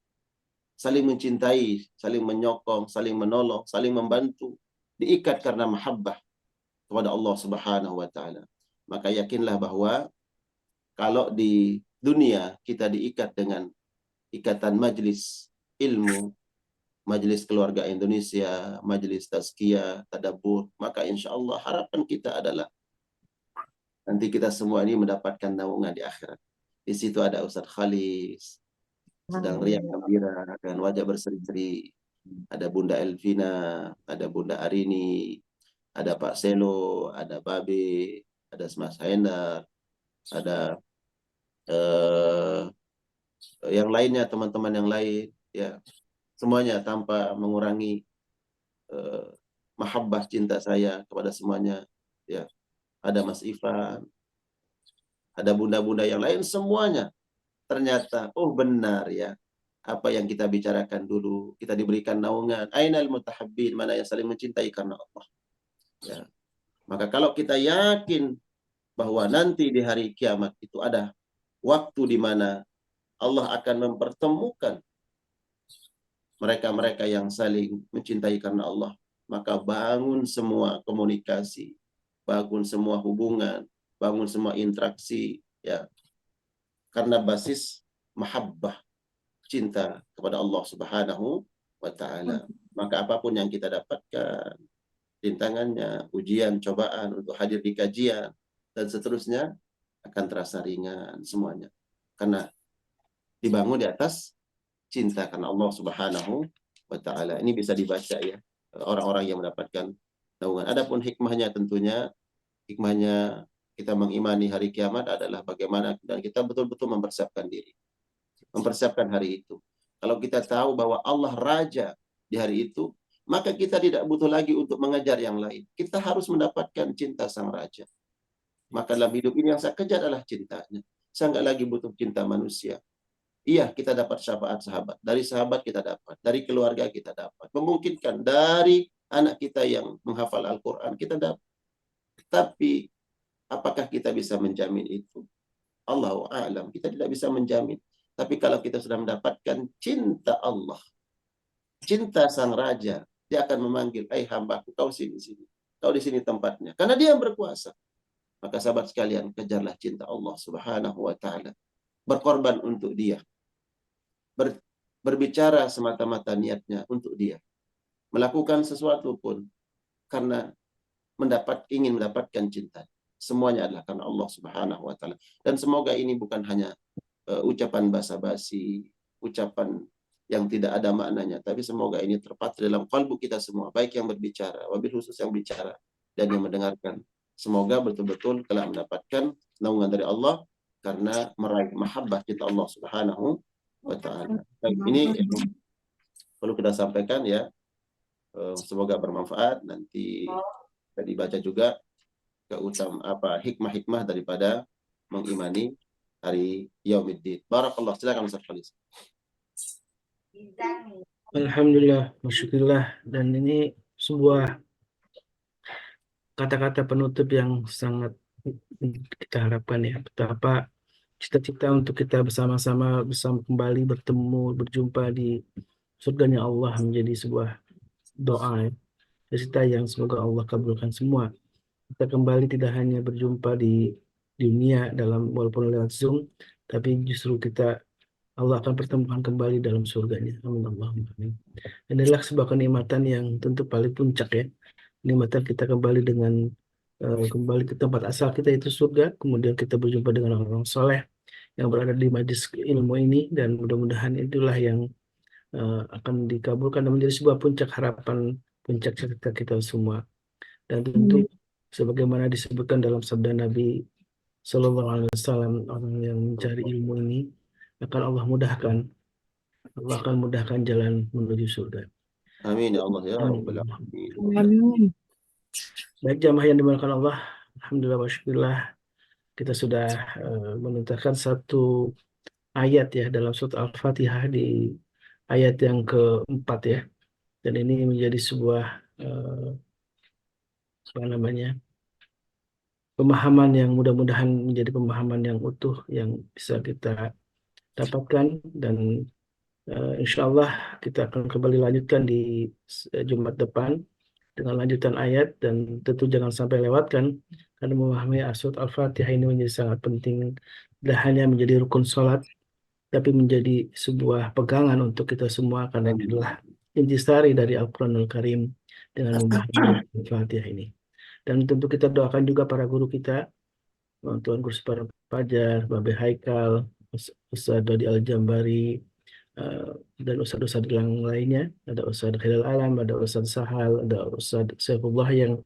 saling mencintai, saling menyokong, saling menolong, saling membantu, diikat karena mahabbah kepada Allah Subhanahu wa taala. Maka yakinlah bahwa kalau di dunia kita diikat dengan ikatan majelis ilmu, Majelis Keluarga Indonesia, Majelis Tazkiyah, Tadabbur, maka insya Allah harapan kita adalah nanti kita semua ini mendapatkan naungan di akhirat. Di situ ada Ustadz Khalis, sedang riang gembira dengan wajah berseri-seri. Ada Bunda Elvina, ada Bunda Arini, ada Pak Selo, ada Babe, ada Mas Hendar, ada yang lainnya, teman-teman yang lain, ya semuanya tanpa mengurangi eh, mahabbah cinta saya kepada semuanya. Ya, ada Mas Ivan, ada bunda-bunda yang lain, semuanya ternyata oh benar ya apa yang kita bicarakan dulu, kita diberikan naungan ainal mutahabbin, mana yang saling mencintai karena Allah. Ya, maka kalau kita yakin bahwa nanti di hari kiamat itu ada waktu di mana Allah akan mempertemukan mereka-mereka yang saling mencintai karena Allah, maka bangun semua komunikasi, bangun semua hubungan, bangun semua interaksi, ya, karena basis mahabbah, cinta kepada Allah Subhanahu wa Ta'ala. Maka apapun yang kita dapatkan, rintangannya, ujian, cobaan untuk hadir di kajian, dan seterusnya, akan terasa ringan semuanya. Karena dibangun di atas cinta karena Allah Subhanahu wa Ta'ala. Ini bisa dibaca ya, orang-orang yang mendapatkan naungan. Adapun hikmahnya tentunya, hikmahnya kita mengimani hari kiamat adalah bagaimana dan kita betul-betul mempersiapkan diri. Mempersiapkan hari itu. Kalau kita tahu bahwa Allah Raja di hari itu, maka kita tidak butuh lagi untuk mengejar yang lain. Kita harus mendapatkan cinta Sang Raja. Maka dalam hidup ini yang saya kejar adalah cintanya. Saya nggak lagi butuh cinta manusia. Iya, kita dapat syafaat sahabat. Dari sahabat kita dapat. Dari keluarga kita dapat. Memungkinkan dari anak kita yang menghafal Al-Quran kita dapat. Tapi apakah kita bisa menjamin itu? Allahu a'lam. Kita tidak bisa menjamin. Tapi kalau kita sudah mendapatkan cinta Allah, cinta Sang Raja, dia akan memanggil, hambaku, kau sini. Kau di sini tempatnya. Karena dia yang berkuasa. Maka sahabat sekalian, kejarlah cinta Allah Subhanahu wa Ta'ala. Berkorban untuk dia. Berbicara semata-mata niatnya untuk dia. Melakukan sesuatu pun karena ingin mendapatkan cinta. Semuanya adalah karena Allah Subhanahu wa Ta'ala. Dan semoga ini bukan hanya ucapan basa-basi, ucapan yang tidak ada maknanya, tapi semoga ini terpatri dalam kalbu kita semua, baik yang berbicara, wabil khusus yang bicara, dan yang mendengarkan. Semoga betul-betul telah mendapatkan naungan dari Allah karena meraih mahabbah cinta Allah Subhanahu wa Ta'ala. Baik, ini perlu kita sampaikan ya. Semoga bermanfaat. Nanti kita dibaca juga hikmah-hikmah daripada mengimani hari Yaumiddin. Barakallah. Silakan Ustaz Khalis.
Alhamdulillah, masyukurillah. Dan ini sebuah kata-kata penutup yang sangat kita harapkan ya. Betapa cita-cita untuk kita bersama-sama kembali bertemu, berjumpa di surganya Allah menjadi sebuah doa ya. Cita yang semoga Allah kabulkan semua. Kita kembali tidak hanya berjumpa di dunia walaupun lewat Zoom, tapi justru Allah akan pertemukan kembali dalam surganya. Amin Allahumma amin. Dan inilah sebuah kenikmatan yang tentu paling puncak ya. Kenikmatan kita kembali ke tempat asal kita itu surga, kemudian kita berjumpa dengan orang-orang soleh yang berada di majlis ilmu ini, dan mudah-mudahan itulah yang akan dikabulkan dan menjadi sebuah puncak harapan, puncak cerita kita semua. Dan tentu sebagaimana disebutkan dalam sabda Nabi Sallallahu Alaihi Wasallam, orang yang mencari ilmu ini akan Allah akan mudahkan jalan menuju surga.
Amin ya Allah ya Rabbal Alamin.
Amin.
Baik jamaah yang dimuliakan Allah, alhamdulillah wa syukurillah, kita sudah menuntaskan satu ayat ya dalam surat Al-Fatihah di ayat yang keempat ya. Dan ini menjadi sebuah pemahaman yang mudah-mudahan menjadi pemahaman yang utuh yang bisa kita dapatkan, dan insya Allah kita akan kembali lanjutkan di Jumat depan dengan lanjutan ayat, dan tentu jangan sampai lewatkan karena memahami surat Al-Fatihah ini menjadi sangat penting, tidak hanya menjadi rukun sholat tapi menjadi sebuah pegangan untuk kita semua, karena ini adalah intisari dari Al-Quranul Karim dengan memahami Al-Fatihah ini. Dan tentu kita doakan juga para guru kita, Tuan Guru Super Fajar, Babe Haikal, Ustaz Dodi Al-Jambari, dan Ustaz-Ustaz yang lainnya. Ada Ustaz Khilal Alam, ada Ustaz Sahal, ada Ustaz Saifullah yang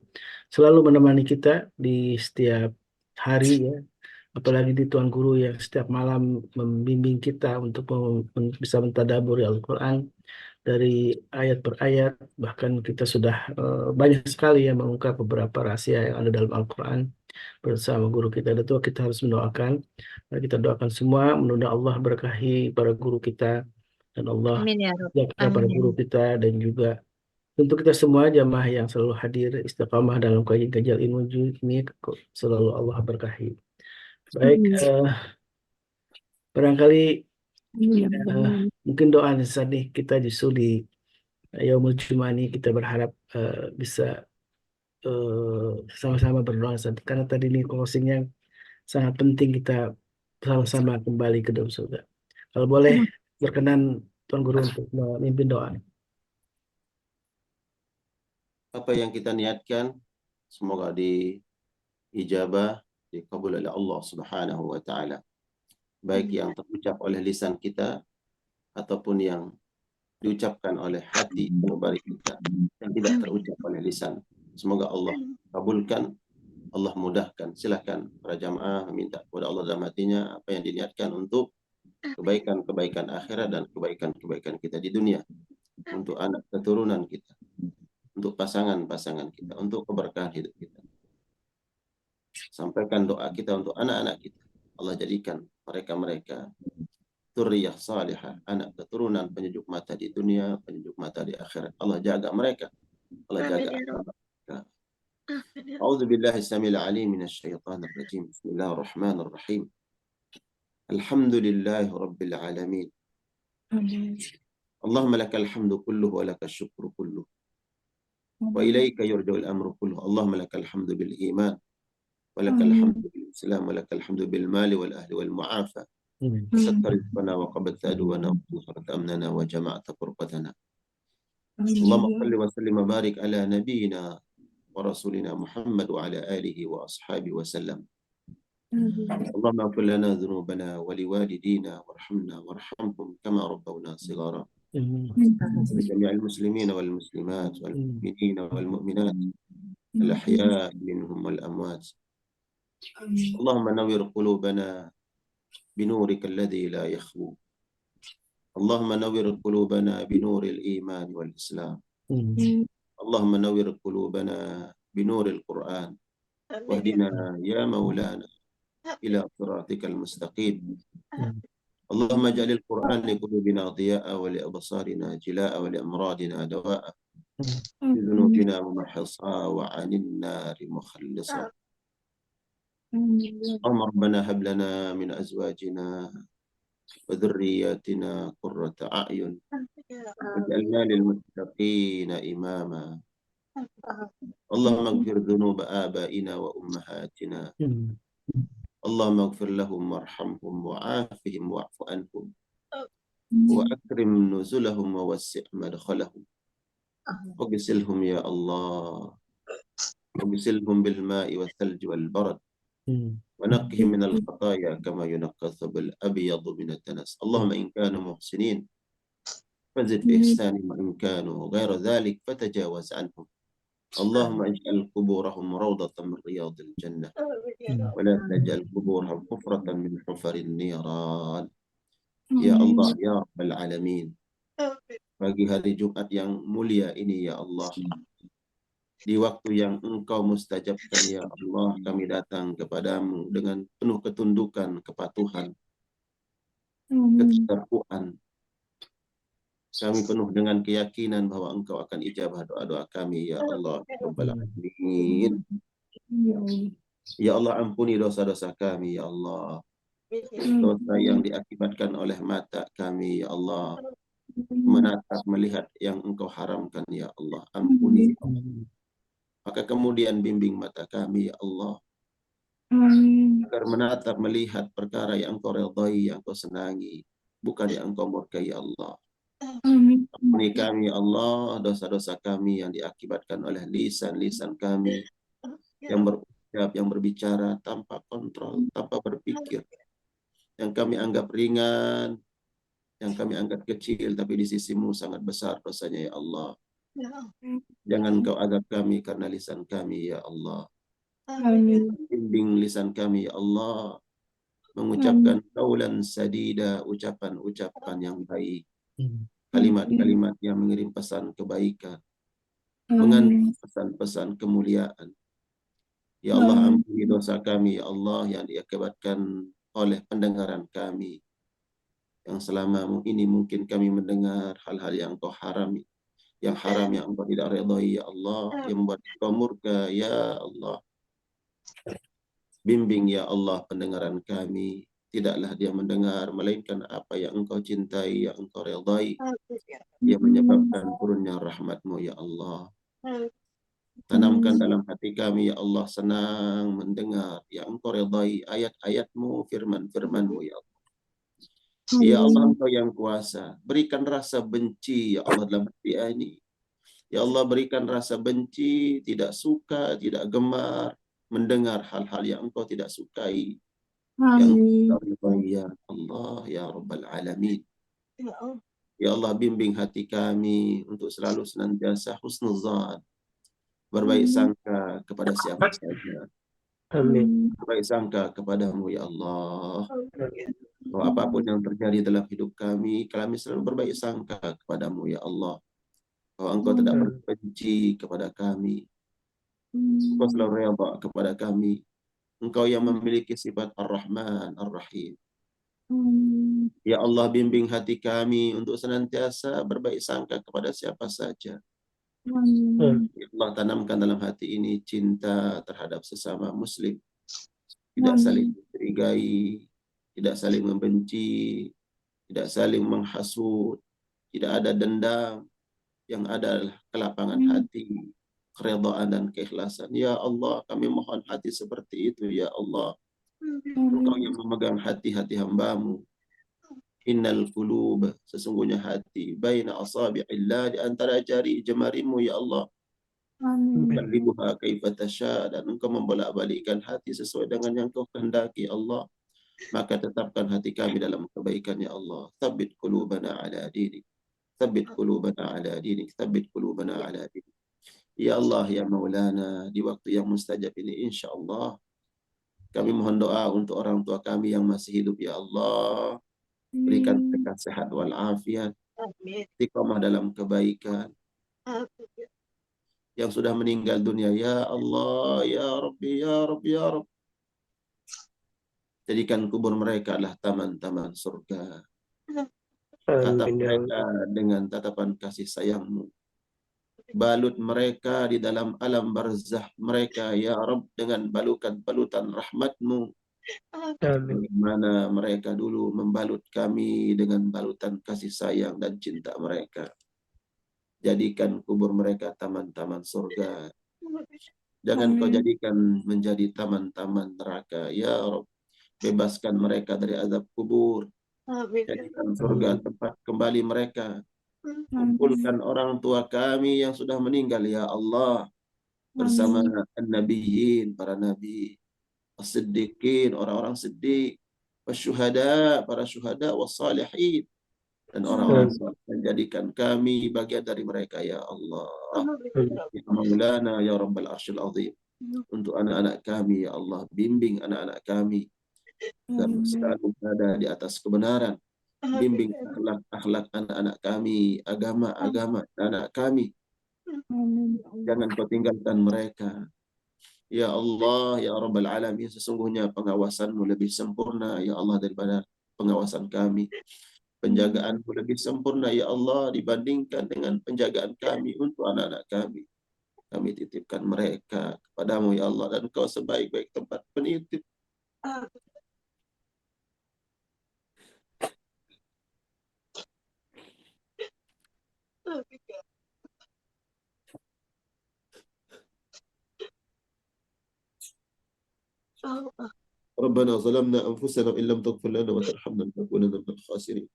selalu menemani kita di setiap hari ya, apalagi di Tuan Guru yang setiap malam membimbing kita untuk bisa mentadabburi Al-Quran dari ayat per ayat. Bahkan kita sudah banyak sekali yang mengungkap beberapa rahasia yang ada dalam Al-Quran bersama guru kita. Itu kita harus mendoakan. Mari kita doakan semua, mudah-mudahan Allah berkahi para guru kita dan Allah
Amin ya Rob.
jaga para
Amin.
guru kita, dan juga untuk kita semua jamaah yang selalu hadir istiqamah dalam kajian ilmu ini, selalu Allah berkahi. Baik, barangkali mungkin doa nih kita justru di Yaumul Jumat ini kita berharap bisa sama-sama berdoa, karena tadi ini closingnya sangat penting, kita sama-sama kembali ke dalam surga. Kalau boleh berkenan Tuan Guru untuk memimpin doa.
Apa yang kita niatkan semoga diijabah, dikabul oleh Allah Subhanahu wa taala. Baik yang terucap oleh lisan kita ataupun yang diucapkan oleh hati sanubari kita yang tidak terucap oleh lisan. Semoga Allah kabulkan, Allah mudahkan. Silahkan para jamaah meminta kepada Allah dalam hatinya apa yang diniatkan untuk kebaikan-kebaikan akhirat dan kebaikan-kebaikan kita di dunia, untuk anak keturunan kita, untuk pasangan-pasangan kita, untuk keberkahan hidup kita. Sampaikan doa kita untuk anak-anak kita. Allah jadikan mereka dzurriyyah salihah, anak keturunan penyejuk mata di dunia, penyejuk mata di akhirat. Allah jaga mereka. Allah jaga mereka. A'udzu billahi samil alim minasy syaithanir rajim. Bismillahirrahmanirrahim. Alhamdulillahi rabbil alamin. Allahumma lakal hamdu kulluhu wa lakal syukru kulluhu. Wa ilaika yurja'ul amru kulluhu. Allahumma lakal hamdu bil iman wa lakal hamdu bil islam wa lakal hamdu bil mali wal ahli wal mu'afa. وسدت رزقنا وقبضت عدونا وظهرت أمننا وجمعت فرقتنا. اللهم صل وسلم وبارك على نبينا ورسولنا محمد وعلى آله وأصحابه وسلم. اللهم اغفر لنا ذنوبنا ولوالدينا وارحمنا وارحمهم كما ربونا صغارا. لجميع المسلمين والمسلمات والمؤمنين والمؤمنات الأحياء منهم والأموات. اللهم نور قلوبنا بنورك الذي لا يخفو. اللهم نور قلوبنا بنور الإيمان والإسلام. اللهم نور قلوبنا بنور القرآن واهدنا يا مولانا إلى صراطك المستقيم. اللهم اجعل القرآن لقلوبنا ضياء ولأبصارنا جلاء ولأمراضنا دواء لذنوبنا ممحصا وعن النار مخلصا. اللهم ربنا هب لنا من أزواجنا وذرياتنا قرة أعين واجعلنا للمتقين إماما. اللهم اغفر ذنوب آبائنا وأمهاتنا. اللهم اغفر لهم وارحمهم وعافهم واعف عنهم وأكرم نزلهم ووسع مدخلهم واغسلهم يا الله، واغسلهم بالماء والثلج والبرد ونقهم من الخطايا كما ينقى الثوب الأبيض من الدنس. اللهم إن كانوا محسنين فزد في إحسانهم وإن كانوا غير ذلك فتجاوز عنهم. اللهم اجعل قبورهم روضة من رياض الجنة ولا تجعل قبورهم حفرة من حفر النيران. Ya Allah, ya Rabbal Alamin, pagi hari Jumat yang mulia ini ya Allah, di waktu yang Engkau mustajabkan ya Allah, kami datang kepadamu dengan penuh ketundukan, kepatuhan, ketakwaan. Kami penuh dengan keyakinan bahwa Engkau akan ijabah doa-doa kami ya Allah. Rabbal Alamin. Ya Allah, ampuni dosa-dosa kami ya Allah. Dosa yang diakibatkan oleh mata kami ya Allah, menatap melihat yang Engkau haramkan ya Allah, ampuni. Maka kemudian bimbing mata kami ya Allah, agar menatap melihat perkara yang Engkau redai, yang Engkau senangi, bukan yang Engkau murkai ya Allah. Ampuni kami ya Allah, dosa-dosa kami yang diakibatkan oleh lisan-lisan kami yang berucap, yang berbicara tanpa kontrol, tanpa berpikir, yang kami anggap ringan, yang kami anggap kecil, tapi di sisimu sangat besar dosanya ya Allah. Jangan Engkau azab kami karena lisan kami ya Allah. Bimbing lisan kami ya Allah, mengucapkan qaulan sadida, ucapan-ucapan yang baik,
Hmm.
kalimat-kalimat yang mengirim pesan kebaikan, mengandung pesan-pesan kemuliaan. Ya Allah, ampuni dosa kami, ya Allah, yang diakibatkan oleh pendengaran kami, yang selama ini mungkin kami mendengar hal-hal yang Engkau harami, yang haram, yang Engkau tidak redai, ya Allah, yang membuat Engkau murka, ya Allah. Bimbing, ya Allah, pendengaran kami. Tidaklah dia mendengar, melainkan apa yang Engkau cintai, yang Engkau redai, yang menyebabkan turunnya rahmat-Mu, ya Allah. Tanamkan dalam hati kami, ya Allah, senang mendengar yang Engkau redai ayat-ayat-Mu, firman-firman-Mu, ya Allah. Ya Allah, Engkau yang kuasa. Berikan rasa benci, ya Allah, dalam hati ini. Ya Allah, berikan rasa benci, tidak suka, tidak gemar mendengar hal-hal yang Engkau tidak sukai, yang Engkau ridai, ya Allah, ya Rabbal Alamin. Ya Allah, bimbing hati kami untuk selalu senantiasa husnuzan, berbaik sangka kepada siapa saja,
Amin.
berbaik sangka kepadamu, ya Allah. Bahwa apapun yang terjadi dalam hidup kami selalu berbaik sangka kepadamu, ya Allah. Bahwa Engkau tidak berbenci kepada kami, Engkau selalu redha kepada kami. Engkau yang memiliki sifat Ar-Rahman, Ar-Rahim. Ya Allah, bimbing hati kami untuk senantiasa berbaik sangka kepada siapa saja. Ya Allah, tanamkan dalam hati ini cinta terhadap sesama Muslim. Tidak saling mencurigai, tidak saling membenci, tidak saling menghasut, tidak ada dendam, yang ada adalah kelapangan hati, keredaan dan keikhlasan. Ya Allah, kami mohon hati seperti itu, ya Allah. Engkau yang memegang hati-hati hamba-Mu. Innal qulub, sesungguhnya hati, baina asabi'illah, di antara jari jemarimu, ya Allah. Tuqallibuha kaifa tasya, dan Engkau membolak-balikkan hati sesuai dengan yang Kau kehendaki, Allah. Maka tetapkan hati kami dalam kebaikan, ya Allah. Tsabbit qulubana ala dinik. Tsabbit qulubana ala dinik. Tsabbit qulubana ala dinik. Ya Allah, ya Maulana, di waktu yang mustajab ini, insya Allah, kami mohon doa untuk orang tua kami yang masih hidup, ya Allah. Berikan mereka sehat walafiat, istiqamah dalam kebaikan. Yang sudah meninggal dunia, ya Allah, ya Rabbi, ya Rabbi, ya Rabbi. Jadikan kubur mereka adalah taman-taman surga. Tatap mereka dengan tatapan kasih sayang-Mu. Balut mereka di dalam alam barzah mereka, ya Rabb, dengan balutan rahmat-Mu. Bagaimana mereka dulu membalut kami dengan balutan kasih sayang dan cinta mereka. Jadikan kubur mereka taman-taman surga. Jangan Kau jadikan menjadi taman-taman neraka, ya Rabb. Bebaskan mereka dari azab kubur. Jadikan surga tempat kembali mereka. Kumpulkan orang tua kami yang sudah meninggal, ya Allah, bersama an-nabiyyin, para nabi, as-siddiqin, orang-orang siddiq, wasyuhada, para syuhada, wassalihin, dan orang-orang saleh. Jadikan kami bagian dari mereka, ya Allah. Ya Maulana, ya Rabbal Arsyil Azim. Untuk anak-anak kami, ya Allah, bimbing anak-anak kami dan selalu berada di atas kebenaran. Bimbing akhlak-akhlak anak-anak kami, agama-agama anak kami. Jangan Kau tinggalkan mereka. Ya Allah, ya Rabbal Alamin, sesungguhnya pengawasan-Mu lebih sempurna, ya Allah, daripada pengawasan kami. Penjagaan-Mu lebih sempurna, ya Allah, dibandingkan dengan penjagaan kami untuk anak-anak kami. Kami titipkan mereka kepadamu, ya Allah, dan Kau sebaik-baik tempat penitip. Rabbana zalamna anfusana in lam taghfir lana wa tarhamna lanakunanna minal khasirin.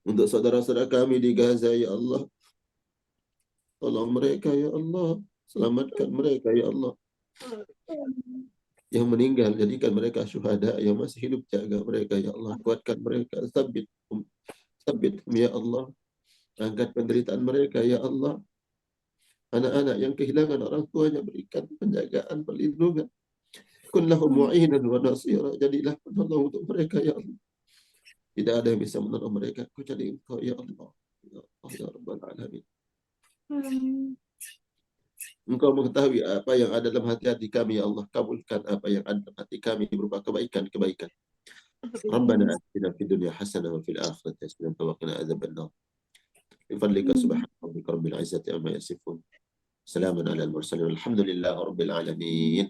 Untuk saudara-saudara kami di Gaza, ya Allah, tolong mereka, ya Allah. Selamatkan mereka, ya Allah. Yang meninggal, jadikan mereka syuhada. Yang masih hidup, jaga mereka, ya Allah. Kuatkan mereka. Sabit, ya Allah. Angkat penderitaan mereka, ya Allah. Anak-anak yang kehilangan orang tuanya, berikan penjagaan, perlindungan. Kun lahum mu'inan wa nasira. Jadilah penolong untuk mereka ya Allah. Tidak ada yang bisa menolong mereka. Kau jadi Engkau ya Allah. Ya Allah ya Rabbal Alamin. Engkau mengetahui apa yang ada dalam hati-hati kami ya Allah. Kabulkan apa yang ada dalam hati kami berupa kebaikan-kebaikan. Rabbana atina fid dunya hasanah wa fil akhirati hasanah wa qina adzabannar. Bi fadlika subhana rabbika rabbil izzati amma yasifun. Salamun alal mursalin. Alhamdulillahi rabbil alamin.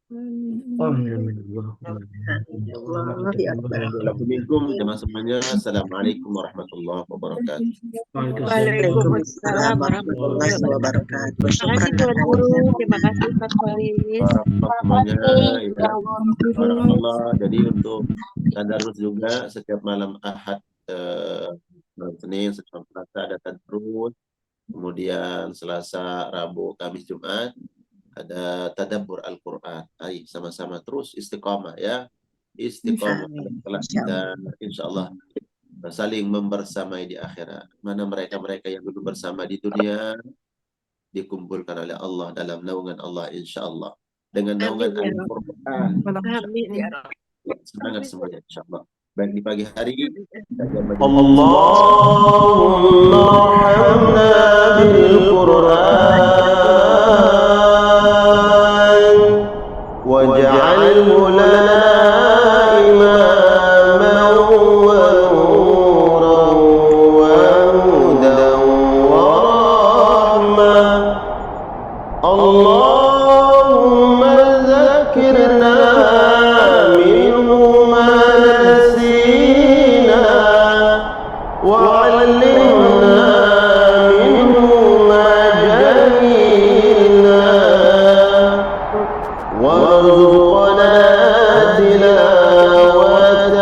Assalamualaikum jemaah semuanya. Assalamualaikum warahmatullahi wabarakatuh.
Waalaikumsalam warahmatullahi wabarakatuh. Terima kasih Tuan Guru, terima kasih Ustaz Khalis.
Semuanya ya. Barakallah. Jadi untuk tadarus juga setiap malam Ahad, malam Senin, setiap Selasa ada tadarus. Kemudian Selasa, Rabu, Kamis, Jumat ada tadabbur Al-Quran. Ayo sama-sama terus istiqamah ya. Istiqamah dan insyaallah saling membersamai di akhirat. Mana mereka-mereka yang dulu bersama di dunia dikumpulkan oleh Allah dalam naungan Allah insyaallah. Dengan naungan Al-Quran.
Amin ya Rabb.
Semangat semuanya insyaallah. Baik di pagi hari
Allahumma hamna bil Qur'an waj'alhu lana imaman wa nuran wa hudan wa rahmah. Allahumma zakkirna minhu ma nasina وعلمنا منه ما جهلنا وارزقنا تلاوته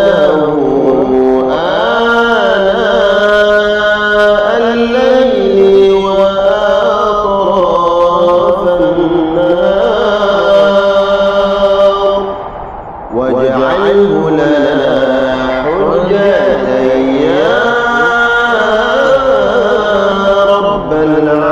آناء الليل وأطراف النهار واجعله لنا حجة يا رب العالمين.